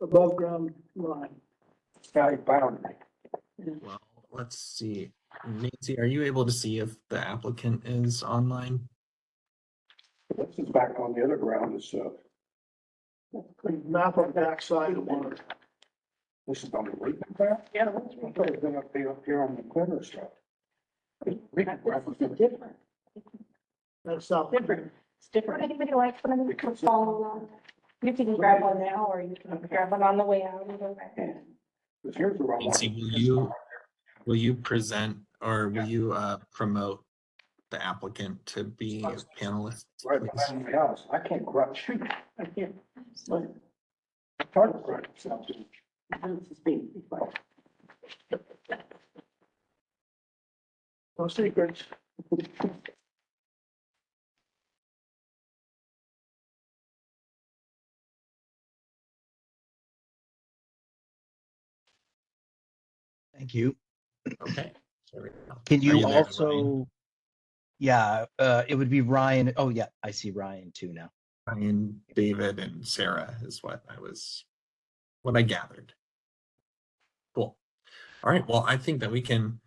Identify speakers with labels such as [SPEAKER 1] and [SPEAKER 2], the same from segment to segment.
[SPEAKER 1] above ground line.
[SPEAKER 2] Sky boundary.
[SPEAKER 3] Well, let's see. Nancy, are you able to see if the applicant is online?
[SPEAKER 2] This is back on the other ground, is,
[SPEAKER 1] Map on backside of water.
[SPEAKER 2] this is on the right back?
[SPEAKER 1] Yeah.
[SPEAKER 2] I thought it was up here on the corner stuff.
[SPEAKER 4] This is different.
[SPEAKER 1] That's not
[SPEAKER 4] Different. It's different. Anybody like one of them to follow along? You can grab one now, or you can grab one on the way out and go back in.
[SPEAKER 2] Because here's the wrong
[SPEAKER 3] Nancy, will you present or will you promote the applicant to be a panelist?
[SPEAKER 2] right
[SPEAKER 3] please?
[SPEAKER 2] behind my house. I can't crouch.
[SPEAKER 1] I can't.
[SPEAKER 2] It's hard to crouch.
[SPEAKER 4] This is big.
[SPEAKER 1] No secrets.
[SPEAKER 5] Thank you.
[SPEAKER 3] Okay. There we go.
[SPEAKER 5] Can
[SPEAKER 3] Are
[SPEAKER 5] you
[SPEAKER 3] there, Ryan?
[SPEAKER 5] also, yeah, it would be Ryan. Oh yeah, I see Ryan too now.
[SPEAKER 3] Ryan, David, and Sarah is what I gathered. Cool. All right. Well, I think that we can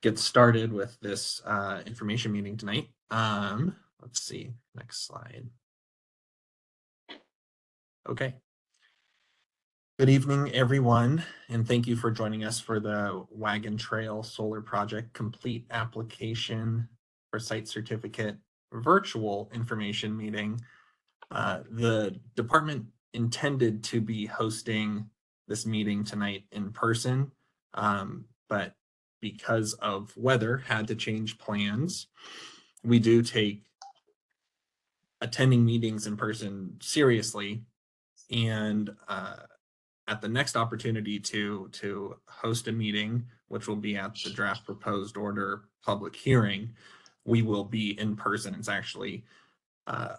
[SPEAKER 3] get started with this information meeting tonight. Let's see. Next slide. Okay. Good evening, everyone, and thank you for joining us for the Wagon Trail Solar Project Complete Application for Site Certificate virtual information meeting. The department intended to be hosting this meeting tonight in person, but because of weather, had to change plans. We do take attending meetings in person seriously, and at the next opportunity to host a meeting, which will be at the draft proposed order public hearing, we will be in person. It's actually a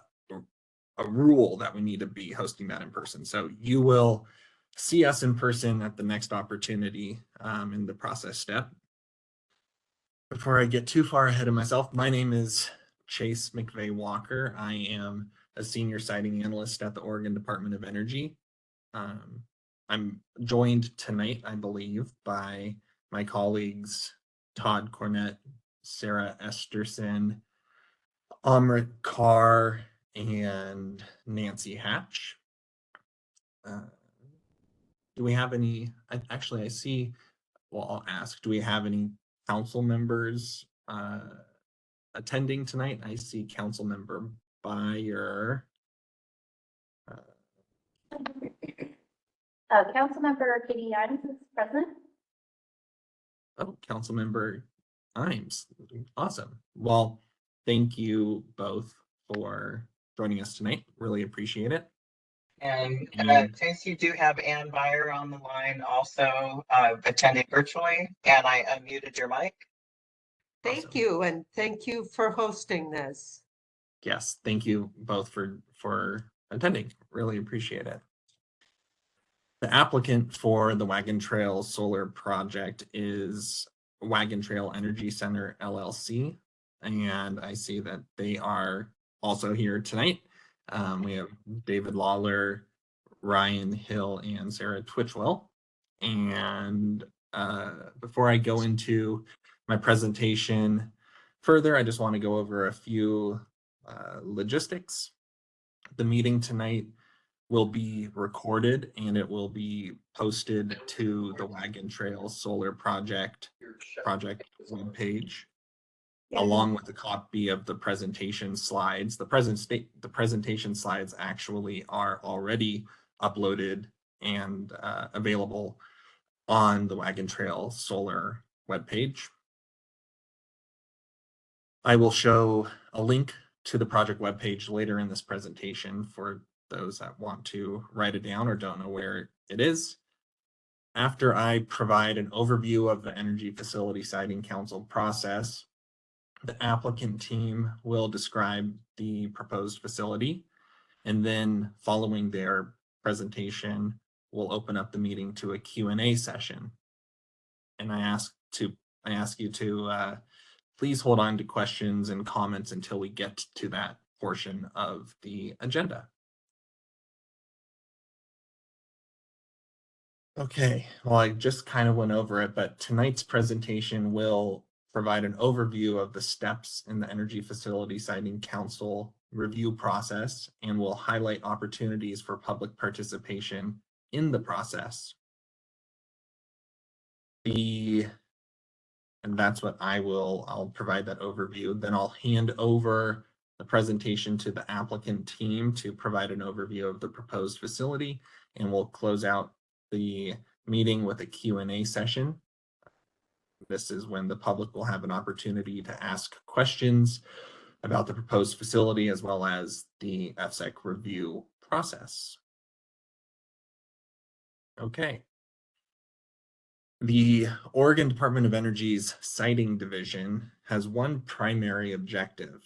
[SPEAKER 3] rule that we need to be hosting that in person. So you will see us in person at the next opportunity in the process step. Before I get too far ahead of myself, my name is Chase McVeigh Walker. I am a senior siting analyst at the Oregon Department of Energy. I'm joined tonight, I believe, by my colleagues Todd Cornett, Sarah Esterson, Amrit Carr, and Nancy Hatch. Do we have any, actually I see, well, I'll ask, do we have any council members attending tonight? I see Council Member Byer.
[SPEAKER 4] Councilmember Katie Adams is present.
[SPEAKER 3] Oh, Councilmember Imes. Awesome. Well, thank you both for joining us tonight. Really appreciate it.
[SPEAKER 6] And
[SPEAKER 3] And-
[SPEAKER 6] since you do have Ann Byer on the line also attending virtually, and I unmuted your mic.
[SPEAKER 3] Awesome.
[SPEAKER 7] Thank you, and thank you for hosting this.
[SPEAKER 3] Yes, thank you both for attending. Really appreciate it. The applicant for the Wagon Trail Solar Project is Wagon Trail Energy Center LLC, and I see that they are also here tonight. We have David Lawler, Ryan Hill, and Sarah Twitchwell. And before I go into my presentation further, I just want to go over a few logistics. The meeting tonight will be recorded and it will be posted to the Wagon Trail Solar Project webpage, along with a copy of the presentation slides. The presentation slides actually are already uploaded and available on the Wagon Trail Solar webpage. I will show a link to the project webpage later in this presentation for those that want to write it down or don't know where it is. After I provide an overview of the Energy Facility Siting Council process, the applicant team will describe the proposed facility, and then following their presentation, we'll open up the meeting to a Q&A session. And I ask you to please hold on to questions and comments until we get to that portion of the agenda. Okay, well, I just kind of went over it, but tonight's presentation will provide an overview of the steps in the Energy Facility Siting Council review process and will highlight opportunities for public participation in the process. And that's what I'll provide that overview. Then I'll hand over the presentation to the applicant team to provide an overview of the proposed facility, and we'll close out the meeting with a Q&A session. This is when the public will have an opportunity to ask questions about the proposed facility as well as the FSEC review process. Okay. The Oregon Department of Energy's Siting Division has one primary objective: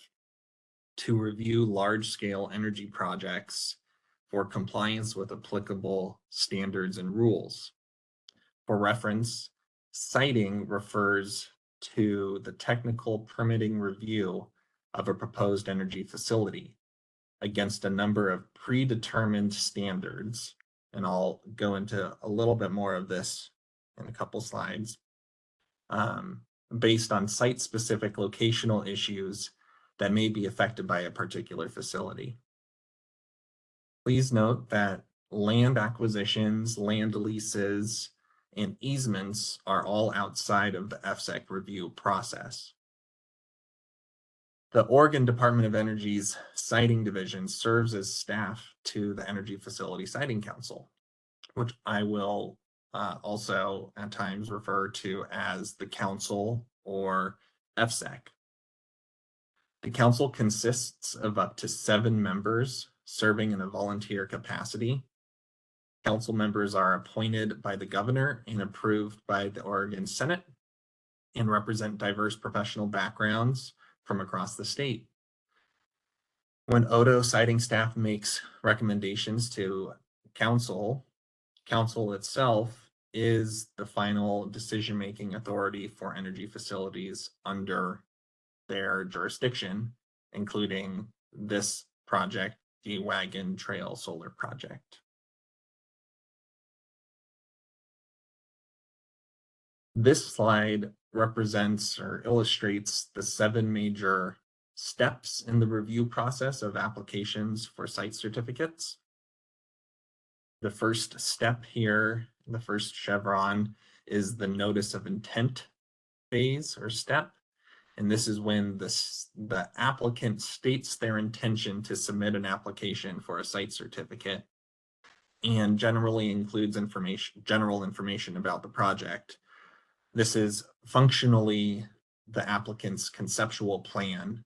[SPEAKER 3] to review large-scale energy projects for compliance with applicable standards and rules. For reference, siting refers to the technical permitting review of a proposed energy facility against a number of predetermined standards. And I'll go into a little bit more of this in a couple slides, based on site-specific locational issues that may be affected by a particular facility. Please note that land acquisitions, land leases, and easements are all outside of the FSEC review process. The Oregon Department of Energy's Siting Division serves as staff to the Energy Facility Siting Council, which I will also at times refer to as the council or FSEC. The council consists of up to 7 members serving in a volunteer capacity. Council members are appointed by the governor and approved by the Oregon Senate and represent diverse professional backgrounds from across the state. When ODO siting staff makes recommendations to council itself is the final decision-making authority for energy facilities under their jurisdiction, including this project, the Wagon Trail Solar Project. This slide represents or illustrates the 7 major steps in the review process of applications for site certificates. The first step here, the first chevron, is the notice of intent phase or step. And this is when the applicant states their intention to submit an application for a site certificate and generally includes general information about the project. This is functionally the applicant's conceptual plan.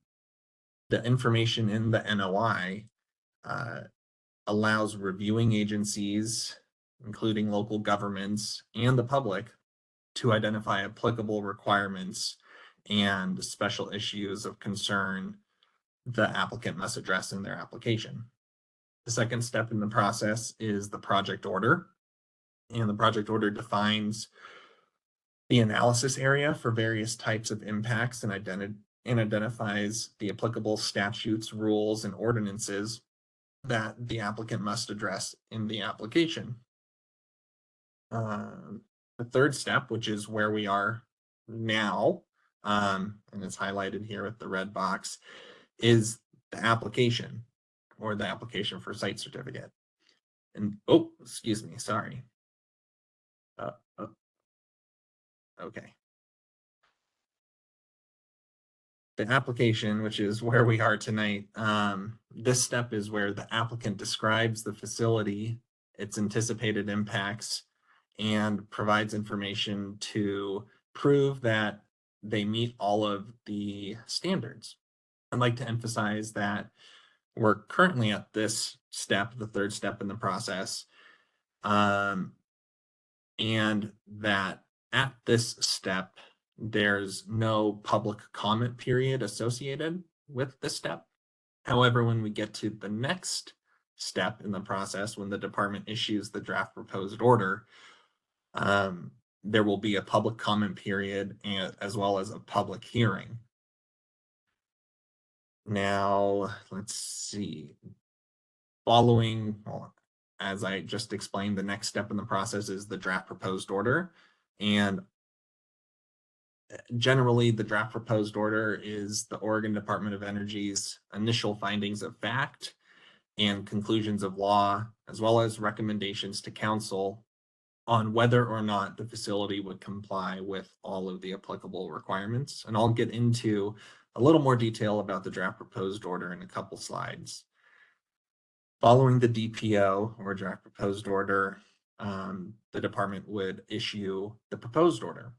[SPEAKER 3] The information in the NOI allows reviewing agencies, including local governments and the public, to identify applicable requirements and special issues of concern the applicant must address in their application. The second step in the process is the project order, and the project order defines the analysis area for various types of impacts and identifies the applicable statutes, rules, and ordinances that the applicant must address in the application. The third step, which is where we are now, and it's highlighted here with the red box, is the application or the application for site certificate. And oh, excuse me, sorry. Okay. The application, which is where we are tonight, this step is where the applicant describes the facility, its anticipated impacts, and provides information to prove that they meet all of the standards. I'd like to emphasize that we're currently at this step, the third step in the process, and that at this step, there's no public comment period associated with this step. However, when we get to the next step in the process, when the department issues the draft proposed order, there will be a public comment period as well as a public hearing. Now, let's see. as I just explained, the next step in the process is the draft proposed order. And generally, the draft proposed order is the Oregon Department of Energy's initial findings of fact and conclusions of law, as well as recommendations to council on whether or not the facility would comply with all of the applicable requirements. And I'll get into a little more detail about the draft proposed order in a couple slides. Following the DPO or draft proposed order, the department would issue the proposed order.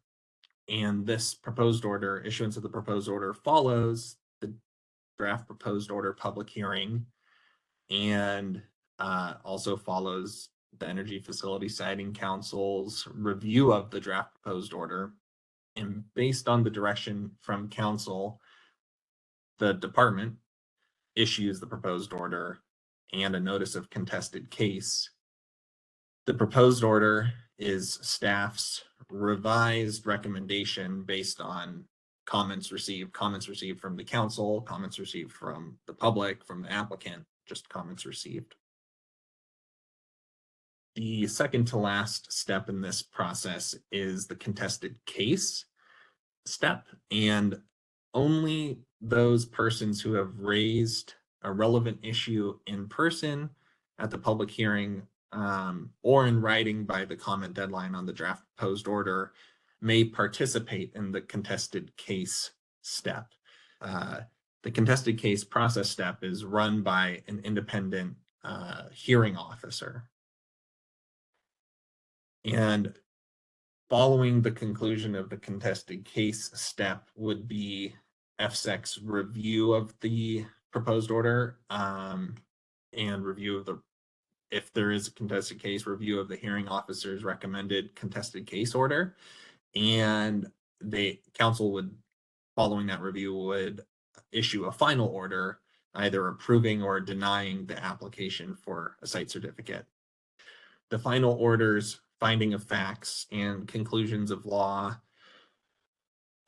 [SPEAKER 3] And this proposed order, issuance of the proposed order, follows the draft proposed order public hearing and also follows the Energy Facility Siting Council's review of the draft proposed order. And based on the direction from council, the department issues the proposed order and a notice of contested case. The proposed order is staff's revised recommendation based on comments received from the council, comments received from the public, from the applicant, just comments received. The second to last step in this process is the contested case step, and only those persons who have raised a relevant issue in person at the public hearing or in writing by the comment deadline on the draft proposed order may participate in the contested case step. The contested case process step is run by an independent hearing officer. And following the conclusion of the contested case step would be FSEC's review of the proposed order and review of the, if there is a contested case, review of the hearing officer's recommended contested case order. And the council would, following that review, would issue a final order, either approving or denying the application for a site certificate. The final orders, finding of facts, and conclusions of law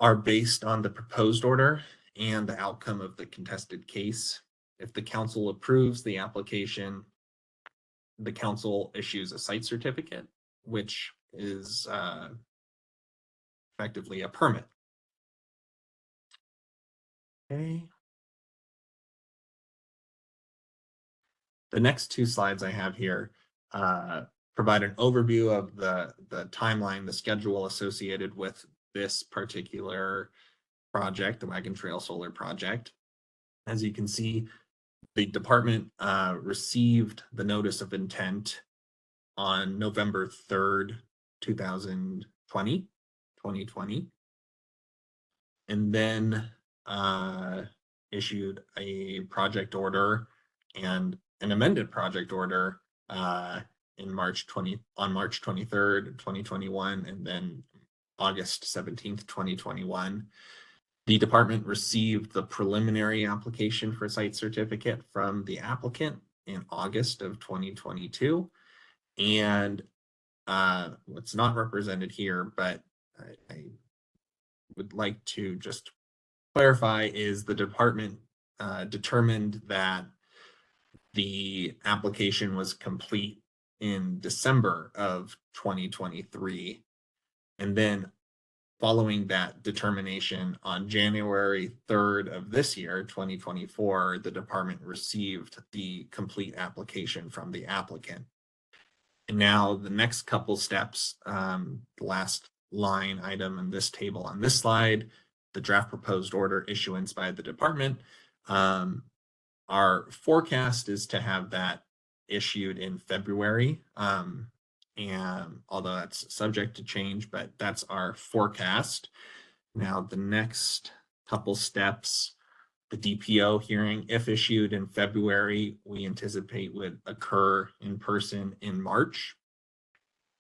[SPEAKER 3] are based on the proposed order and the outcome of the contested case. If the council approves the application, the council issues a site certificate, which is effectively a permit. Okay. The next two slides I have here provide an overview of the timeline, the schedule associated with this particular project, the Wagon Trail Solar Project. As you can see, the department received the notice of intent on November 3rd, 2020, and then issued a project order and an amended project order on March 23rd, 2021, and then August 17th, 2021. The department received the preliminary application for site certificate from the applicant in August of 2022. And what's not represented here, but I would like to just clarify, is the department determined that the application was complete in December of 2023. And then following that determination on January 3rd of this year, 2024, the department received the complete application from the applicant. And now the next couple steps, the last line item in this table on this slide, the draft proposed order issuance by the department. Our forecast is to have that issued in February. And although that's subject to change, but that's our forecast. Now, the next couple steps, the DPO hearing, if issued in February, we anticipate would occur in person in March.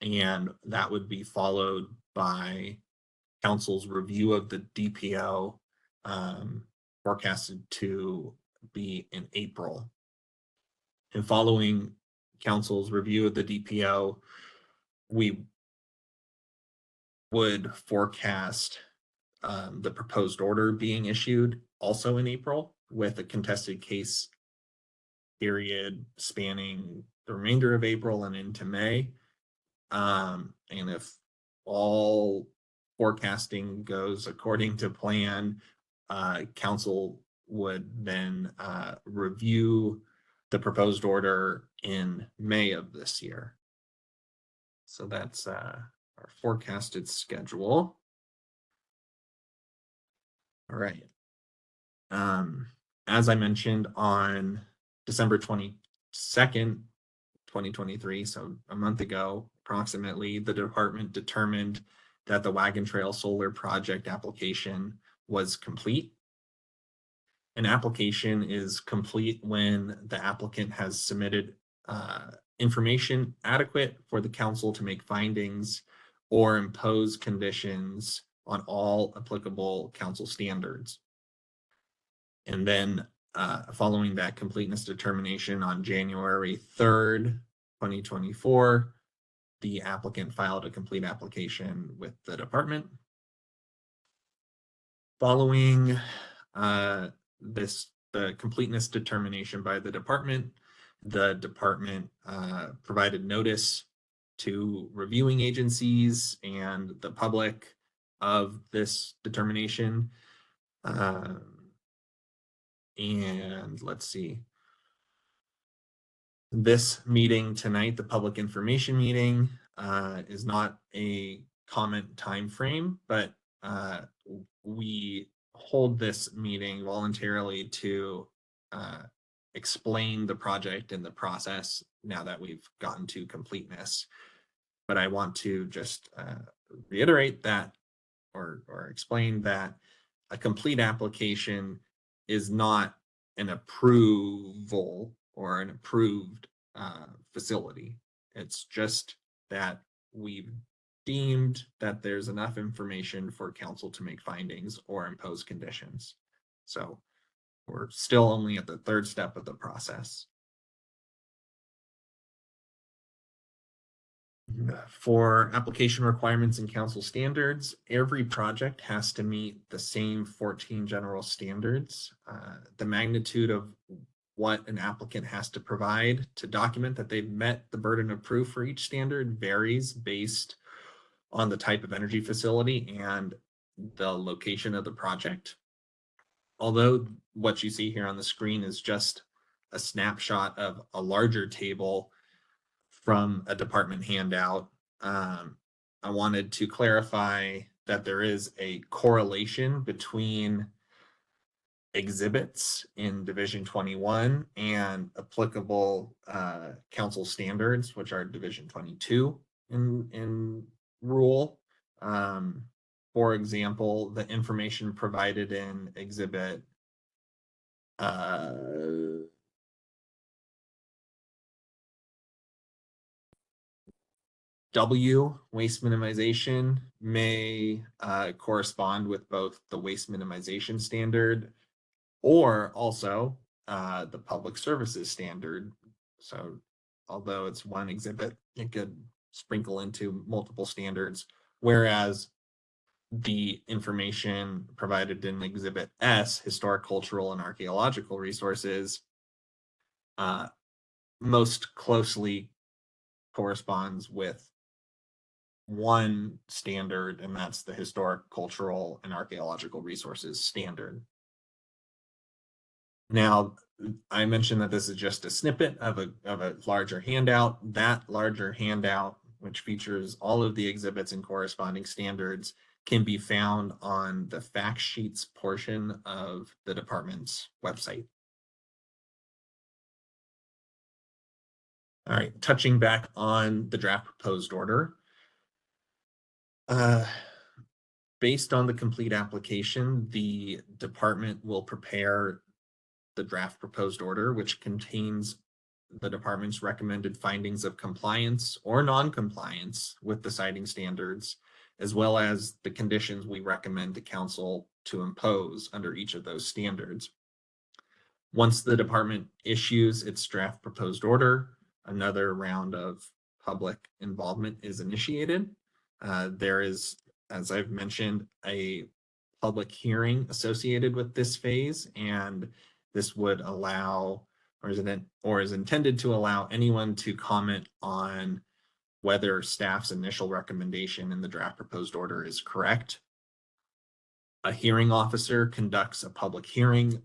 [SPEAKER 3] And that would be followed by council's review of the DPO, forecasted to be in April. And following council's review of the DPO, we would forecast the proposed order being issued also in April, with a contested case period spanning the remainder of April and into May. And if all forecasting goes according to plan, council would then review the proposed order in May of this year. So that's our forecasted schedule. All right. As I mentioned, on December 22nd, 2023, so a month ago, approximately, the department determined that the Wagon Trail Solar Project application was complete. An application is complete when the applicant has submitted information adequate for the council to make findings or impose conditions on all applicable council standards. And then following that completeness determination on January 3rd, 2024, the applicant filed a complete application with the department. Following the completeness determination by the department provided notice to reviewing agencies and the public of this determination. And let's see. This meeting tonight, the public information meeting, is not a comment time frame, but we hold this meeting voluntarily to explain the project and the process now that we've gotten to completeness. But I want to just reiterate that or explain that a complete application is not an approval or an approved facility. It's just that we've deemed that there's enough information for council to make findings or impose conditions. So we're still only at the third step of the process. For application requirements and council standards, every project has to meet the same 14 general standards. The magnitude of what an applicant has to provide to document that they've met the burden of proof for each standard varies based on the type of energy facility and the location of the project. Although what you see here on the screen is just a snapshot of a larger table from a department handout, I wanted to clarify that there is a correlation between exhibits in Division 21 and applicable council standards, which are Division 22 in rule. For example, the information provided in Exhibit W, waste minimization, may correspond with both the waste minimization standard or also the public services standard. So although it's one exhibit, it could sprinkle into multiple standards, whereas the information provided in Exhibit S, historic, cultural, and archaeological resources, most closely corresponds with one standard, and that's the historic, cultural, and archaeological resources standard. Now, I mentioned that this is just a snippet of a larger handout. That larger handout, which features all of the exhibits and corresponding standards, can be found on the fact sheets portion of the department's website. All right, touching back on the draft proposed order. Based on the complete application, the department will prepare the draft proposed order, which contains the department's recommended findings of compliance or non-compliance with the siting standards, as well as the conditions we recommend to council to impose under each of those standards. Once the department issues its draft proposed order, another round of public involvement is initiated. There is, as I've mentioned, a public hearing associated with this phase, and this would allow or is intended to allow anyone to comment on whether staff's initial recommendation in the draft proposed order is correct. A hearing officer conducts the public hearing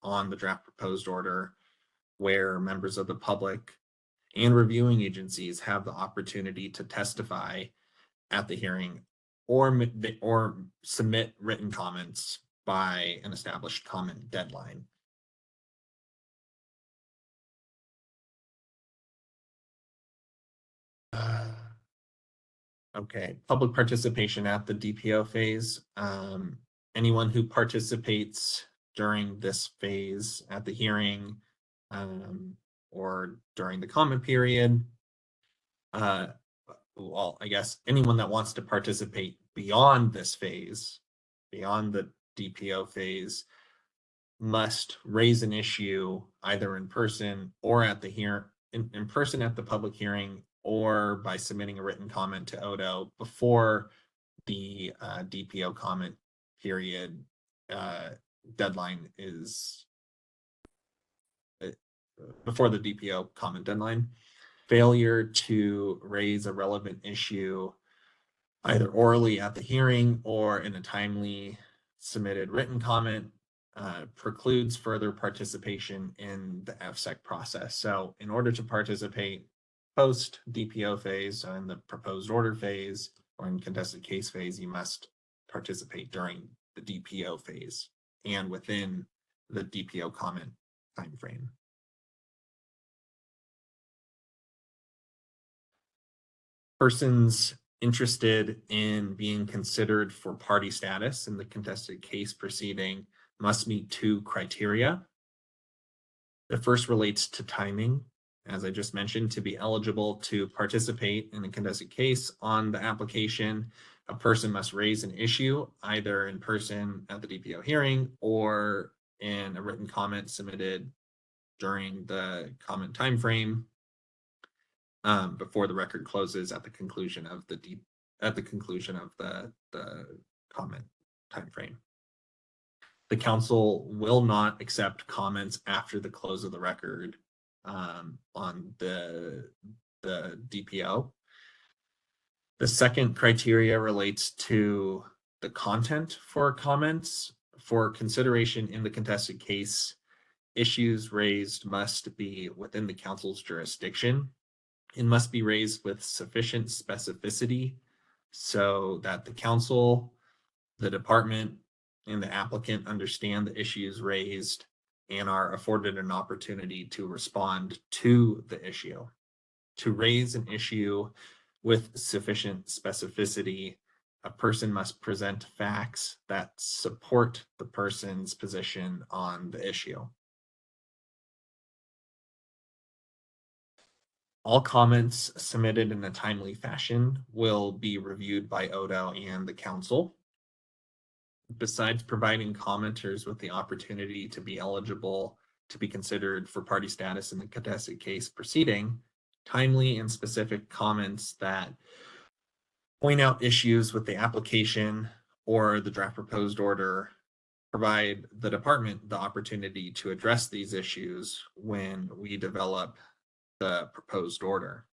[SPEAKER 3] on the draft proposed order, where members of the public and reviewing agencies have the opportunity to testify at the hearing or submit written comments by an established comment deadline. Okay, public participation at the DPO phase. Anyone who participates during this phase at the hearing or during the comment period, well, I guess anyone that wants to participate beyond this phase, beyond the DPO phase, must raise an issue either in person or at the in person at the public hearing, or by submitting a written comment to Odo before the DPO comment period deadline is before the DPO comment deadline. Failure to raise a relevant issue either orally at the hearing or in a timely submitted written comment precludes further participation in the FSEC process. So in order to participate post DPO phase, so in the proposed order phase or in contested case phase, you must participate during the DPO phase and within the DPO comment timeframe. Persons interested in being considered for party status in the contested case proceeding must meet two criteria. The first relates to timing. As I just mentioned, to be eligible to participate in the contested case on the application, a person must raise an issue either in person at the DPO hearing or in a written comment submitted during the comment timeframe before the record closes at the conclusion of the comment timeframe. The council will not accept comments after the close of the record on the DPO. The second criteria relates to the content for comments. For consideration in the contested case, issues raised must be within the council's jurisdiction. It must be raised with sufficient specificity so that the council, the department, and the applicant understand the issues raised and are afforded an opportunity to respond to the issue. To raise an issue with sufficient specificity, a person must present facts that support the person's position on the issue. All comments submitted in a timely fashion will be reviewed by Odo and the council. Besides providing commenters with the opportunity to be eligible to be considered for party status in the contested case proceeding, timely and specific comments that point out issues with the application or the draft proposed order provide the department the opportunity to address these issues when we develop the proposed order.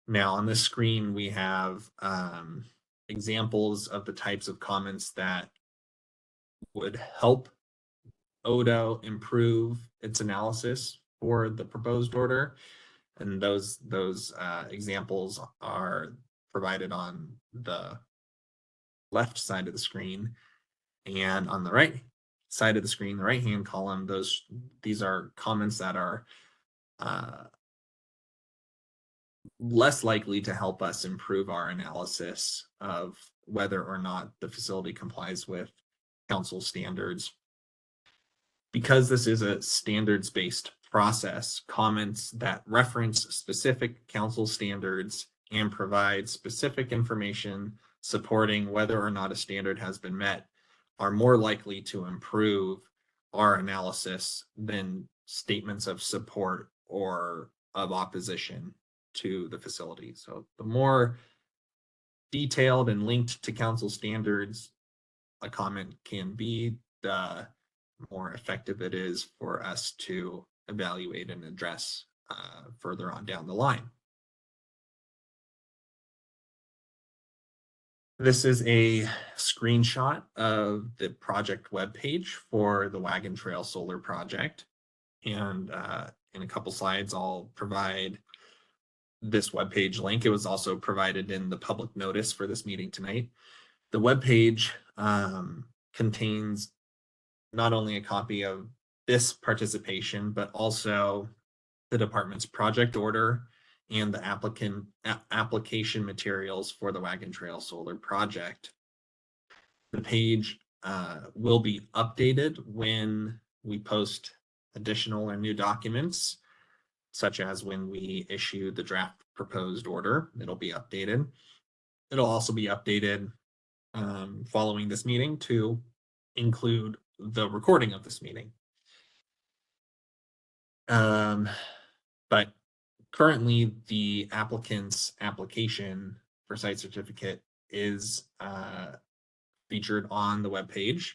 [SPEAKER 3] Now on this screen, we have examples of the types of comments that would help Odo improve its analysis for the proposed order. And those examples are provided on the left side of the screen, and on the right side of the screen, the right hand column, these are comments that are less likely to help us improve our analysis of whether or not the facility complies with council standards. Because this is a standards-based process, comments that reference specific council standards and provide specific information supporting whether or not a standard has been met are more likely to improve our analysis than statements of support or of opposition to the facility. So the more detailed and linked to council standards a comment can be, the more effective it is for us to evaluate and address further on down the line. This is a screenshot of the project webpage for the Wagon Trail Solar Project. And in a couple slides, I'll provide this webpage link. It was also provided in the public notice for this meeting tonight. The webpage contains not only a copy of this participation, but also the department's project order and the application materials for the Wagon Trail Solar Project. The page will be updated when we post additional or new documents, such as when we issue the draft proposed order. It'll be updated. It'll also be updated following this meeting to include the recording of this meeting. But currently the applicant's application for site certificate is featured on the webpage,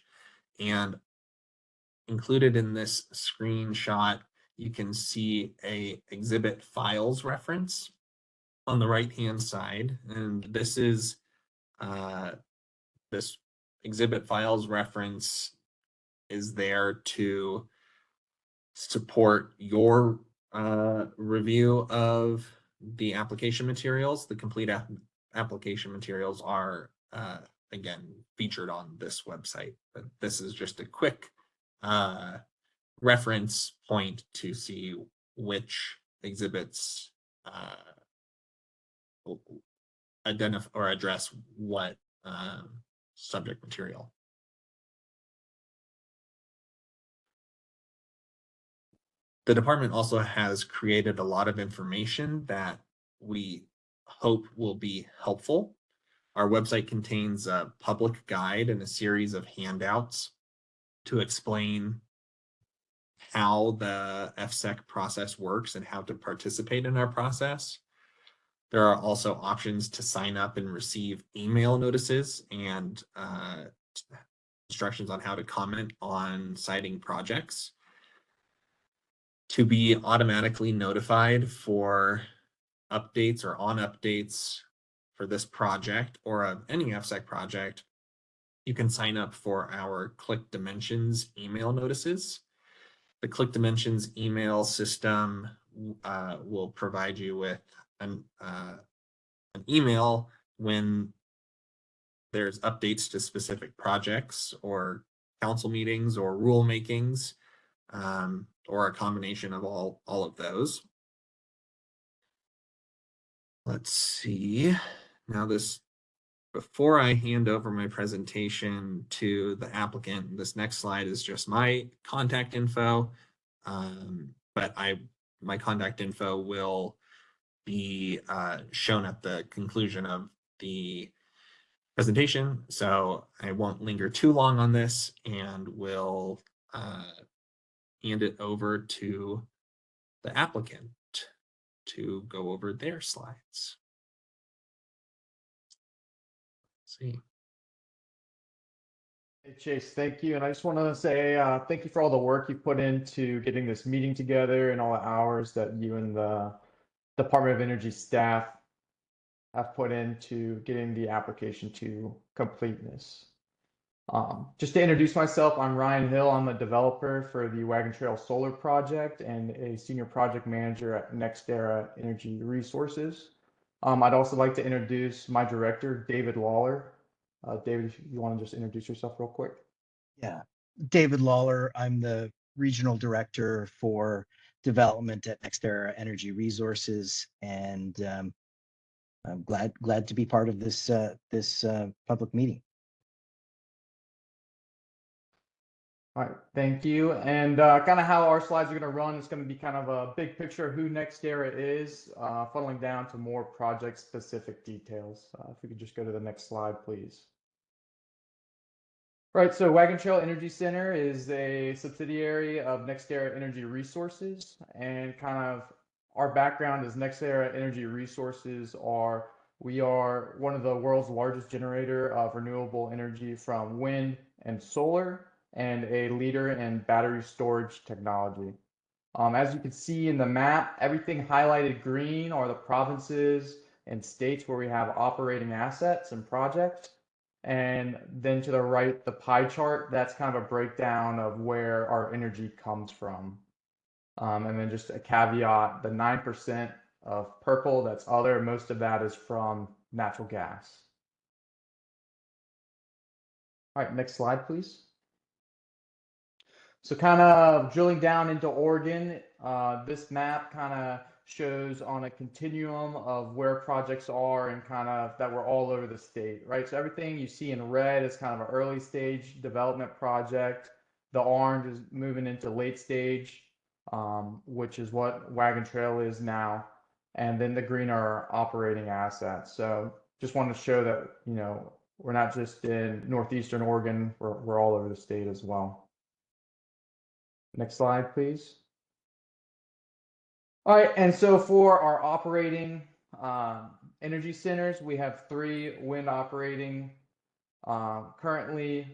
[SPEAKER 3] and included in this screenshot, you can see a exhibit files reference on the right-hand side, and this is this exhibit files reference is there to support your review of the application materials. The complete application materials are again featured on this website, but this is just a quick reference point to see which exhibits identify or address what subject material. The department also has created a lot of information that we hope will be helpful. Our website contains a public guide and a series of handouts to explain how the FSEC process works and how to participate in our process. There are also options to sign up and receive email notices and instructions on how to comment on siting projects. To be automatically notified for updates or on updates for this project or of any FSEC project, you can sign up for our Click Dimensions email notices. The Click Dimensions email system will provide you with an email when there's updates to specific projects or council meetings or rule makings, or a combination of all of those. Let's see. Now before I hand over my presentation to the applicant, this next slide is just my contact info. But my contact info will be shown at the conclusion of the presentation. So I won't linger too long on this and will hand it over to the applicant to go over their slides. Let's see.
[SPEAKER 8] Hey Chase, thank you. And I just want to say thank you for all the work you put into getting this meeting together and all the hours that you and the Department of Energy staff have put into getting the application to completeness. Just to introduce myself, I'm Ryan Hill. I'm a developer for the Wagon Trail Solar Project and a senior project manager at NextEra Energy Resources. I'd also like to introduce my director, David Lawler. David, if you want to just introduce yourself real quick.
[SPEAKER 5] Yeah, David Lawler. I'm the regional director for development at NextEra Energy Resources, and I'm glad to be part of this public meeting.
[SPEAKER 8] All right, thank you. And kind of how our slides are going to run, it's going to be kind of a big picture of who NextEra is, funneling down to more project-specific details. If we could just go to the next slide, please. Right, so Wagon Trail Energy Center is a subsidiary of NextEra Energy Resources, and kind of our background as NextEra Energy Resources we are one of the world's largest generator of renewable energy from wind and solar. and a leader in battery storage technology. As you can see in the map, everything highlighted green are the provinces and states where we have operating assets and projects. And then to the right, the pie chart, that's kind of a breakdown of where our energy comes from. And then just a caveat, the 9% of purple, that's other, most of that is from natural gas. All right, next slide, please. So kind of drilling down into Oregon, this map kind of shows on a continuum of where projects are and kind of that we're all over the state, right? So everything you see in red is kind of an early stage development project. The orange is moving into late stage, which is what Wagon Trail is now. And then the green are operating assets. So just wanted to show that, you know, we're not just in northeastern Oregon, we're all over the state as well. Next slide, please. All right, and so for our operating energy centers, we have 3 wind operating currently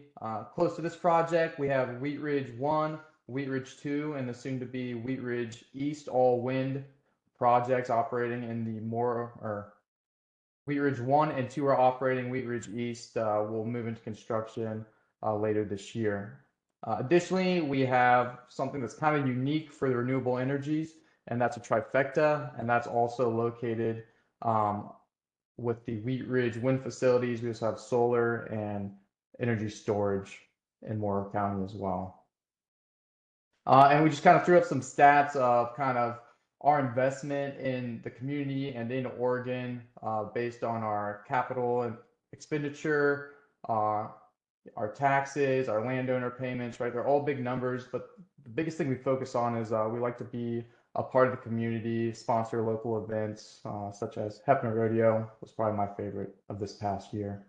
[SPEAKER 8] close to this project. We have Wheat Ridge 1, Wheat Ridge 2, and the soon to be Wheat Ridge East, all wind projects operating in the Wheat Ridge 1 and 2 are operating. Wheat Ridge East will move into construction later this year. Additionally, we have something that's kind of unique for the renewable energies, and that's a trifecta, and that's also located with the Wheat Ridge wind facilities. We also have solar and energy storage in Morrow County as well. And we just kind of threw up some stats of kind of our investment in the community and in Oregon based on our capital and expenditure, our taxes, our landowner payments, right? They're all big numbers, but the biggest thing we focus on is we like to be a part of the community, sponsor local events such as Hefner Rodeo was probably my favorite of this past year.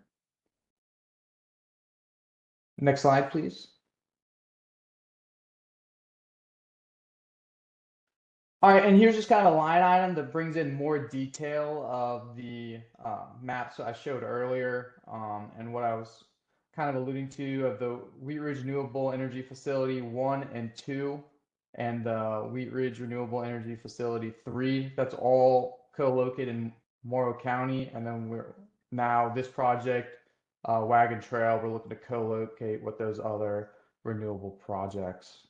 [SPEAKER 8] Next slide, please. All right, and here's just kind of a line item that brings in more detail of the maps I showed earlier and what I was kind of alluding to of the Wheat Ridge Renewable Energy Facility 1 and 2 and the Wheat Ridge Renewable Energy Facility 3. That's all co-located in Morrow County. And then we're now this project, Wagon Trail, we're looking to co-locate with those other renewable projects.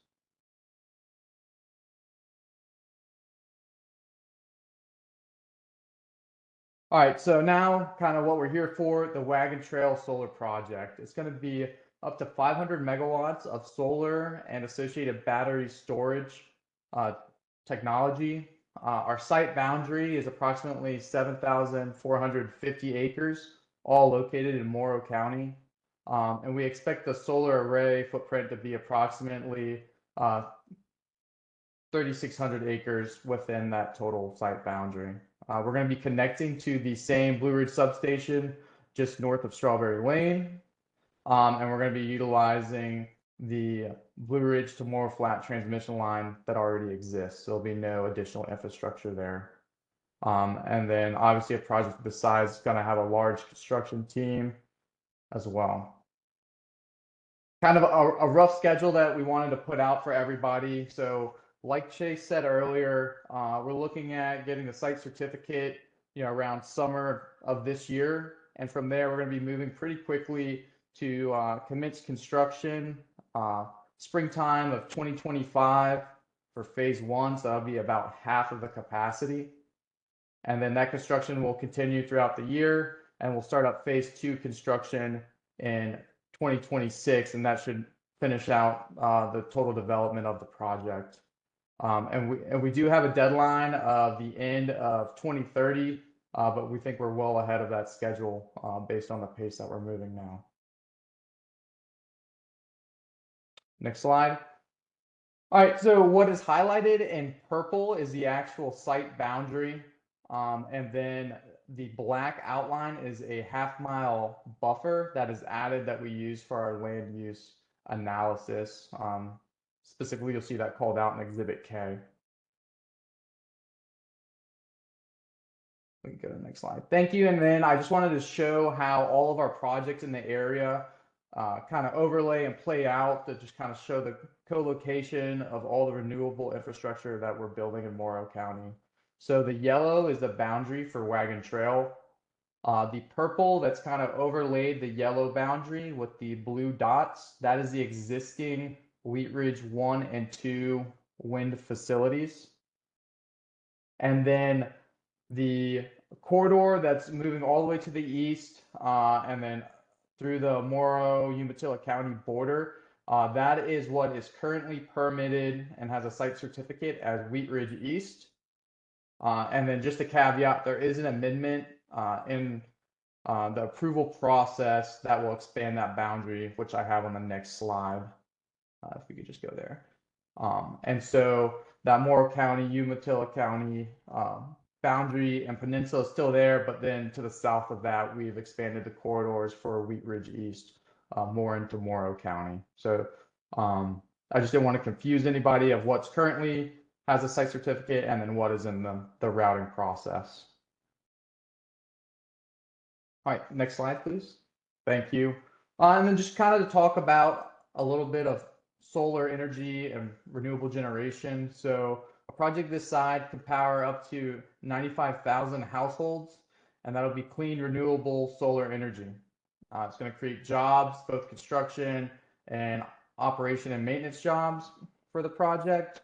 [SPEAKER 8] All right, so now kind of what we're here for, the Wagon Trail Solar Project. It's going to be up to 500 megawatts of solar and associated battery storage technology. Our site boundary is approximately 7,450 acres, all located in Morrow County. And we expect the solar array footprint to be approximately 3,600 acres within that total site boundary. We're going to be connecting to the same Blue Ridge substation just north of Strawberry Lane. And we're going to be utilizing the Blue Ridge to Morrow Flat transmission line that already exists. So there'll be no additional infrastructure there. And then obviously a project of this size is going to have a large construction team as well. Kind of a rough schedule that we wanted to put out for everybody. So like Chase said earlier, we're looking at getting the site certificate, around summer of this year. And from there, we're going to be moving pretty quickly to commence construction springtime of 2025 for phase 1. So that'll be about half of the capacity. And then that construction will continue throughout the year, and we'll start up phase 2 construction in 2026, and that should finish out the total development of the project. And we do have a deadline of the end of 2030, but we think we're well ahead of that schedule based on the pace that we're moving now. Next slide. All right, so what is highlighted in purple is the actual site boundary. And then the black outline is a half-mile buffer that is added that we use for our land use analysis. Specifically, you'll see that called out in Exhibit K. We can go to the next slide. Thank you. And then I just wanted to show how all of our projects in the area kind of overlay and play out to just kind of show the co-location of all the renewable infrastructure that we're building in Morrow County. So the yellow is the boundary for Wagon Trail. The purple that's kind of overlaid the yellow boundary with the blue dots, that is the existing Wheat Ridge 1 and 2 wind facilities. And then the corridor that's moving all the way to the east and then through the Morrow Umatilla County border, that is what is currently permitted and has a site certificate as Wheat Ridge East. And then just a caveat, there is an amendment in the approval process that will expand that boundary, which I have on the next slide. If we could just go there. And so that Morrow County, Umatilla County boundary and peninsula is still there, but then to the south of that, we've expanded the corridors for Wheat Ridge East more into Morrow County. So I just didn't want to confuse anybody of what's currently has a site certificate and then what is in the routing process. All right, next slide, please. Thank you. And then just kind of to talk about a little bit of solar energy and renewable generation. So a project this size can power up to 95,000 households, and that'll be clean, renewable solar energy. It's going to create jobs, both construction and operation and maintenance jobs for the project.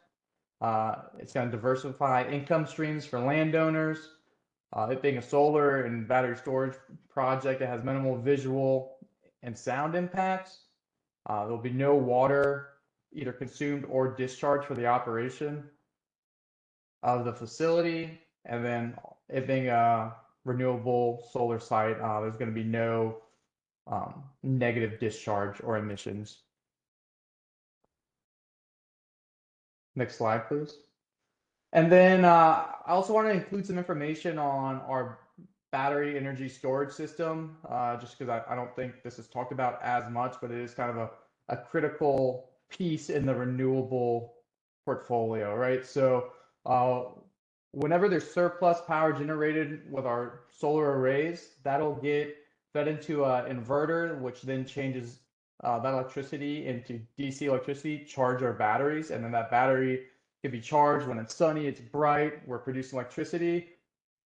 [SPEAKER 8] It's going to diversify income streams for landowners. It being a solar and battery storage project, it has minimal visual and sound impacts. There'll be no water either consumed or discharged for the operation of the facility. And then it being a renewable solar site, there's going to be no negative discharge or emissions. Next slide, please. And then I also want to include some information on our battery energy storage system, just because I don't think this is talked about as much, but it is kind of a critical piece in the renewable portfolio, right? So whenever there's surplus power generated with our solar arrays, that'll get fed into an inverter, which then changes that electricity into DC electricity, charge our batteries, and then that battery can be charged when it's sunny, it's bright, we're producing electricity.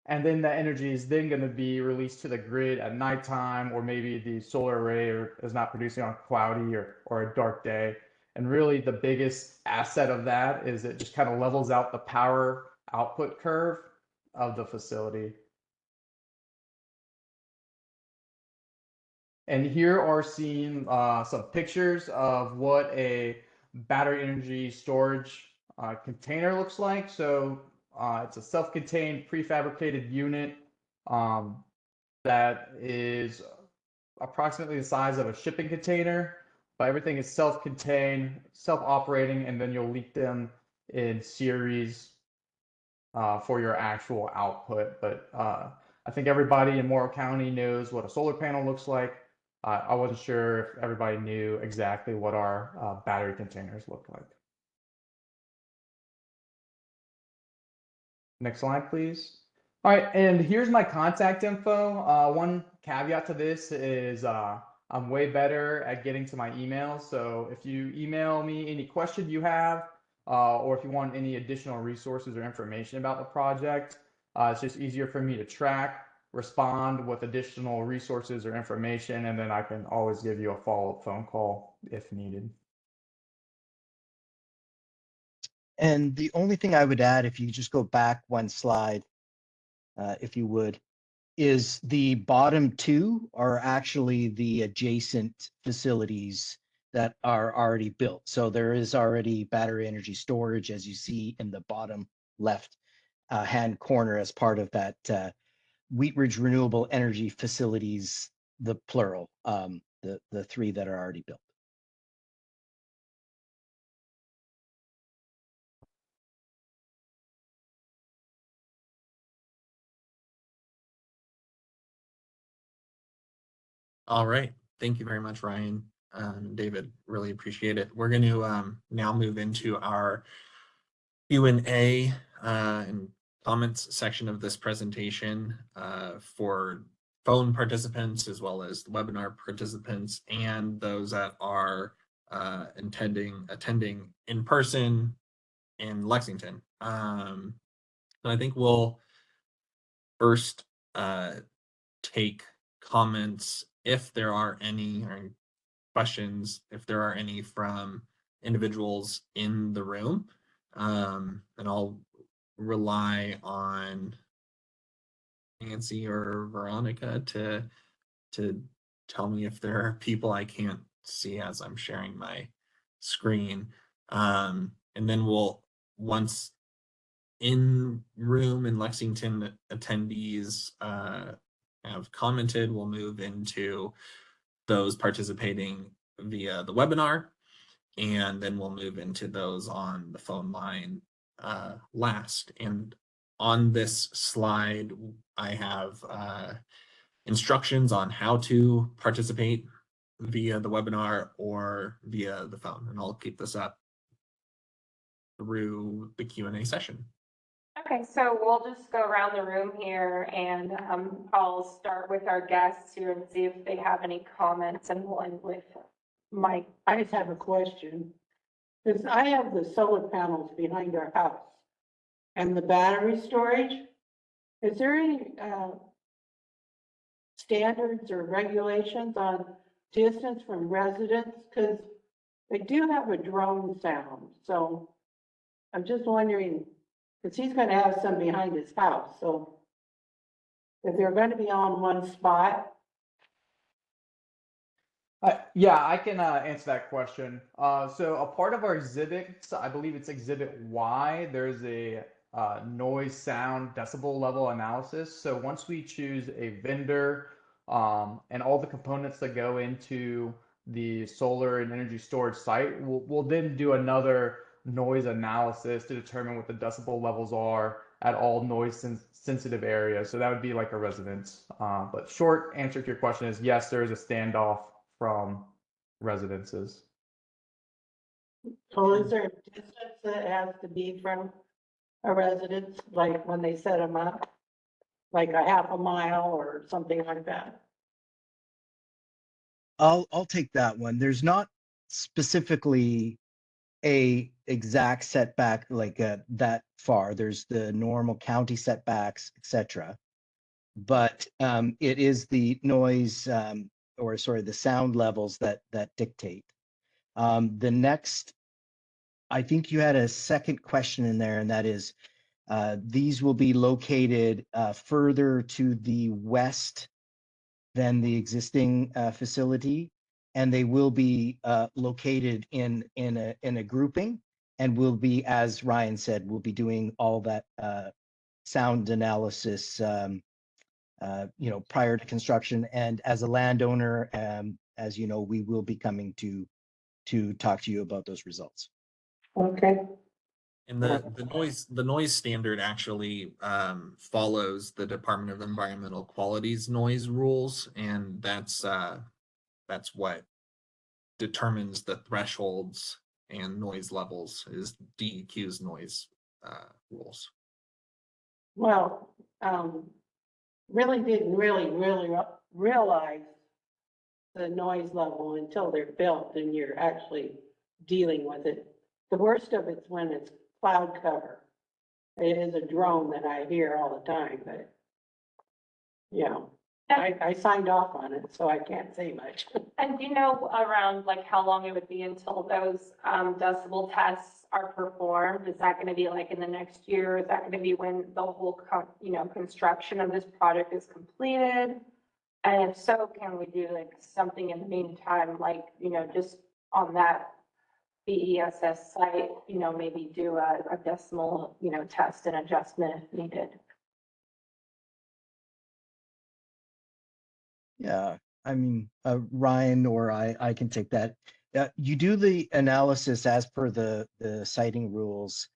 [SPEAKER 8] And then that energy is then going to be released to the grid at nighttime, or maybe the solar array is not producing on a cloudy or a dark day. And really the biggest asset of that is it just kind of levels out the power output curve of the facility. And here are seen some pictures of what a battery energy storage container looks like. So it's a self-contained prefabricated unit that is approximately the size of a shipping container, but everything is self-contained, self-operating, and then you'll leak them in series for your actual output. But I think everybody in Morrow County knows what a solar panel looks like. I wasn't sure if everybody knew exactly what our battery containers look like. Next slide, please. All right, and here's my contact info. One caveat to this is I'm way better at getting to my emails. So if you email me any question you have, or if you want any additional resources or information about the project, it's just easier for me to track, respond with additional resources or information, and then I can always give you a follow-up phone call if needed.
[SPEAKER 5] And the only thing I would add, if you just go back one slide, if you would, is the bottom two are actually the adjacent facilities that are already built. So there is already battery energy storage, as you see in the bottom left hand corner as part of that Wheat Ridge Renewable Energy Facilities, the plural, the three that are already built.
[SPEAKER 3] All right. Thank you very much, Ryan and David. Really appreciate it. We're going to now move into our Q&A and comments section of this presentation for phone participants as well as the webinar participants and those that are attending in person in Lexington. And I think we'll first take comments if there are any, or questions if there are any from individuals in the room. And I'll rely on Nancy or Veronica to tell me if there are people I can't see as I'm sharing my screen. And then once in room in Lexington attendees have commented, we'll move into those participating via the webinar, and then we'll move into those on the phone line last. And on this slide, I have instructions on how to participate via the webinar or via the phone, and I'll keep this up through the Q&A session.
[SPEAKER 4] Okay, so we'll just go around the room here and I'll start with our guests here and see if they have any comments, and we'll end with Mike.
[SPEAKER 1] I just have a question. Because I have the solar panels behind our house and the battery storage. Is there any standards or regulations on distance from residents? Because they do have a drone sound. So I'm just wondering, because he's going to have some behind his house. So if they're going to be on one spot,
[SPEAKER 8] Yeah, I can answer that question. So a part of our exhibits, I believe it's Exhibit Y, there's a noise, sound, decibel level analysis. So once we choose a vendor and all the components that go into the solar and energy storage site, we'll then do another noise analysis to determine what the decibel levels are at all noise sensitive areas. So that would be like a residence. But short answer to your question is yes, there is a standoff from residences.
[SPEAKER 1] so is there a distance that has to be from a residence, like when they set them up? Like a half a mile or something like that?
[SPEAKER 5] I'll take that one. There's not specifically a exact setback like that far. There's the normal county setbacks, etc. But it is the noise or sorry, the sound levels that dictate. The next, I think you had a second question in there, and that is these will be located further to the west than the existing facility, and they will be located in a grouping, and will be, as Ryan said, we'll be doing all that sound analysis, prior to construction. And as a landowner, as you know, we will be coming to talk to you about those results.
[SPEAKER 1] Okay.
[SPEAKER 3] And the noise standard actually follows the Department of Environmental Quality's noise rules, and that's what determines the thresholds and noise levels is DEQ's noise rules.
[SPEAKER 1] Well, really didn't really realize the noise level until they're built and you're actually dealing with it. The worst of it's when it's cloud cover. It is a drone that I hear all the time, but I signed off on it, so I can't say much.
[SPEAKER 4] And do you know around like how long it would be until those decibel tests are performed? Is that going to be like in the next year? Is that going to be when the whole construction of this project is completed? And if so, can we do like something in the meantime, like, just on that BESS site, maybe do a decimal, test and adjustment if needed?
[SPEAKER 5] Yeah, I mean, Ryan or I can take that. You do the analysis as per the siting rules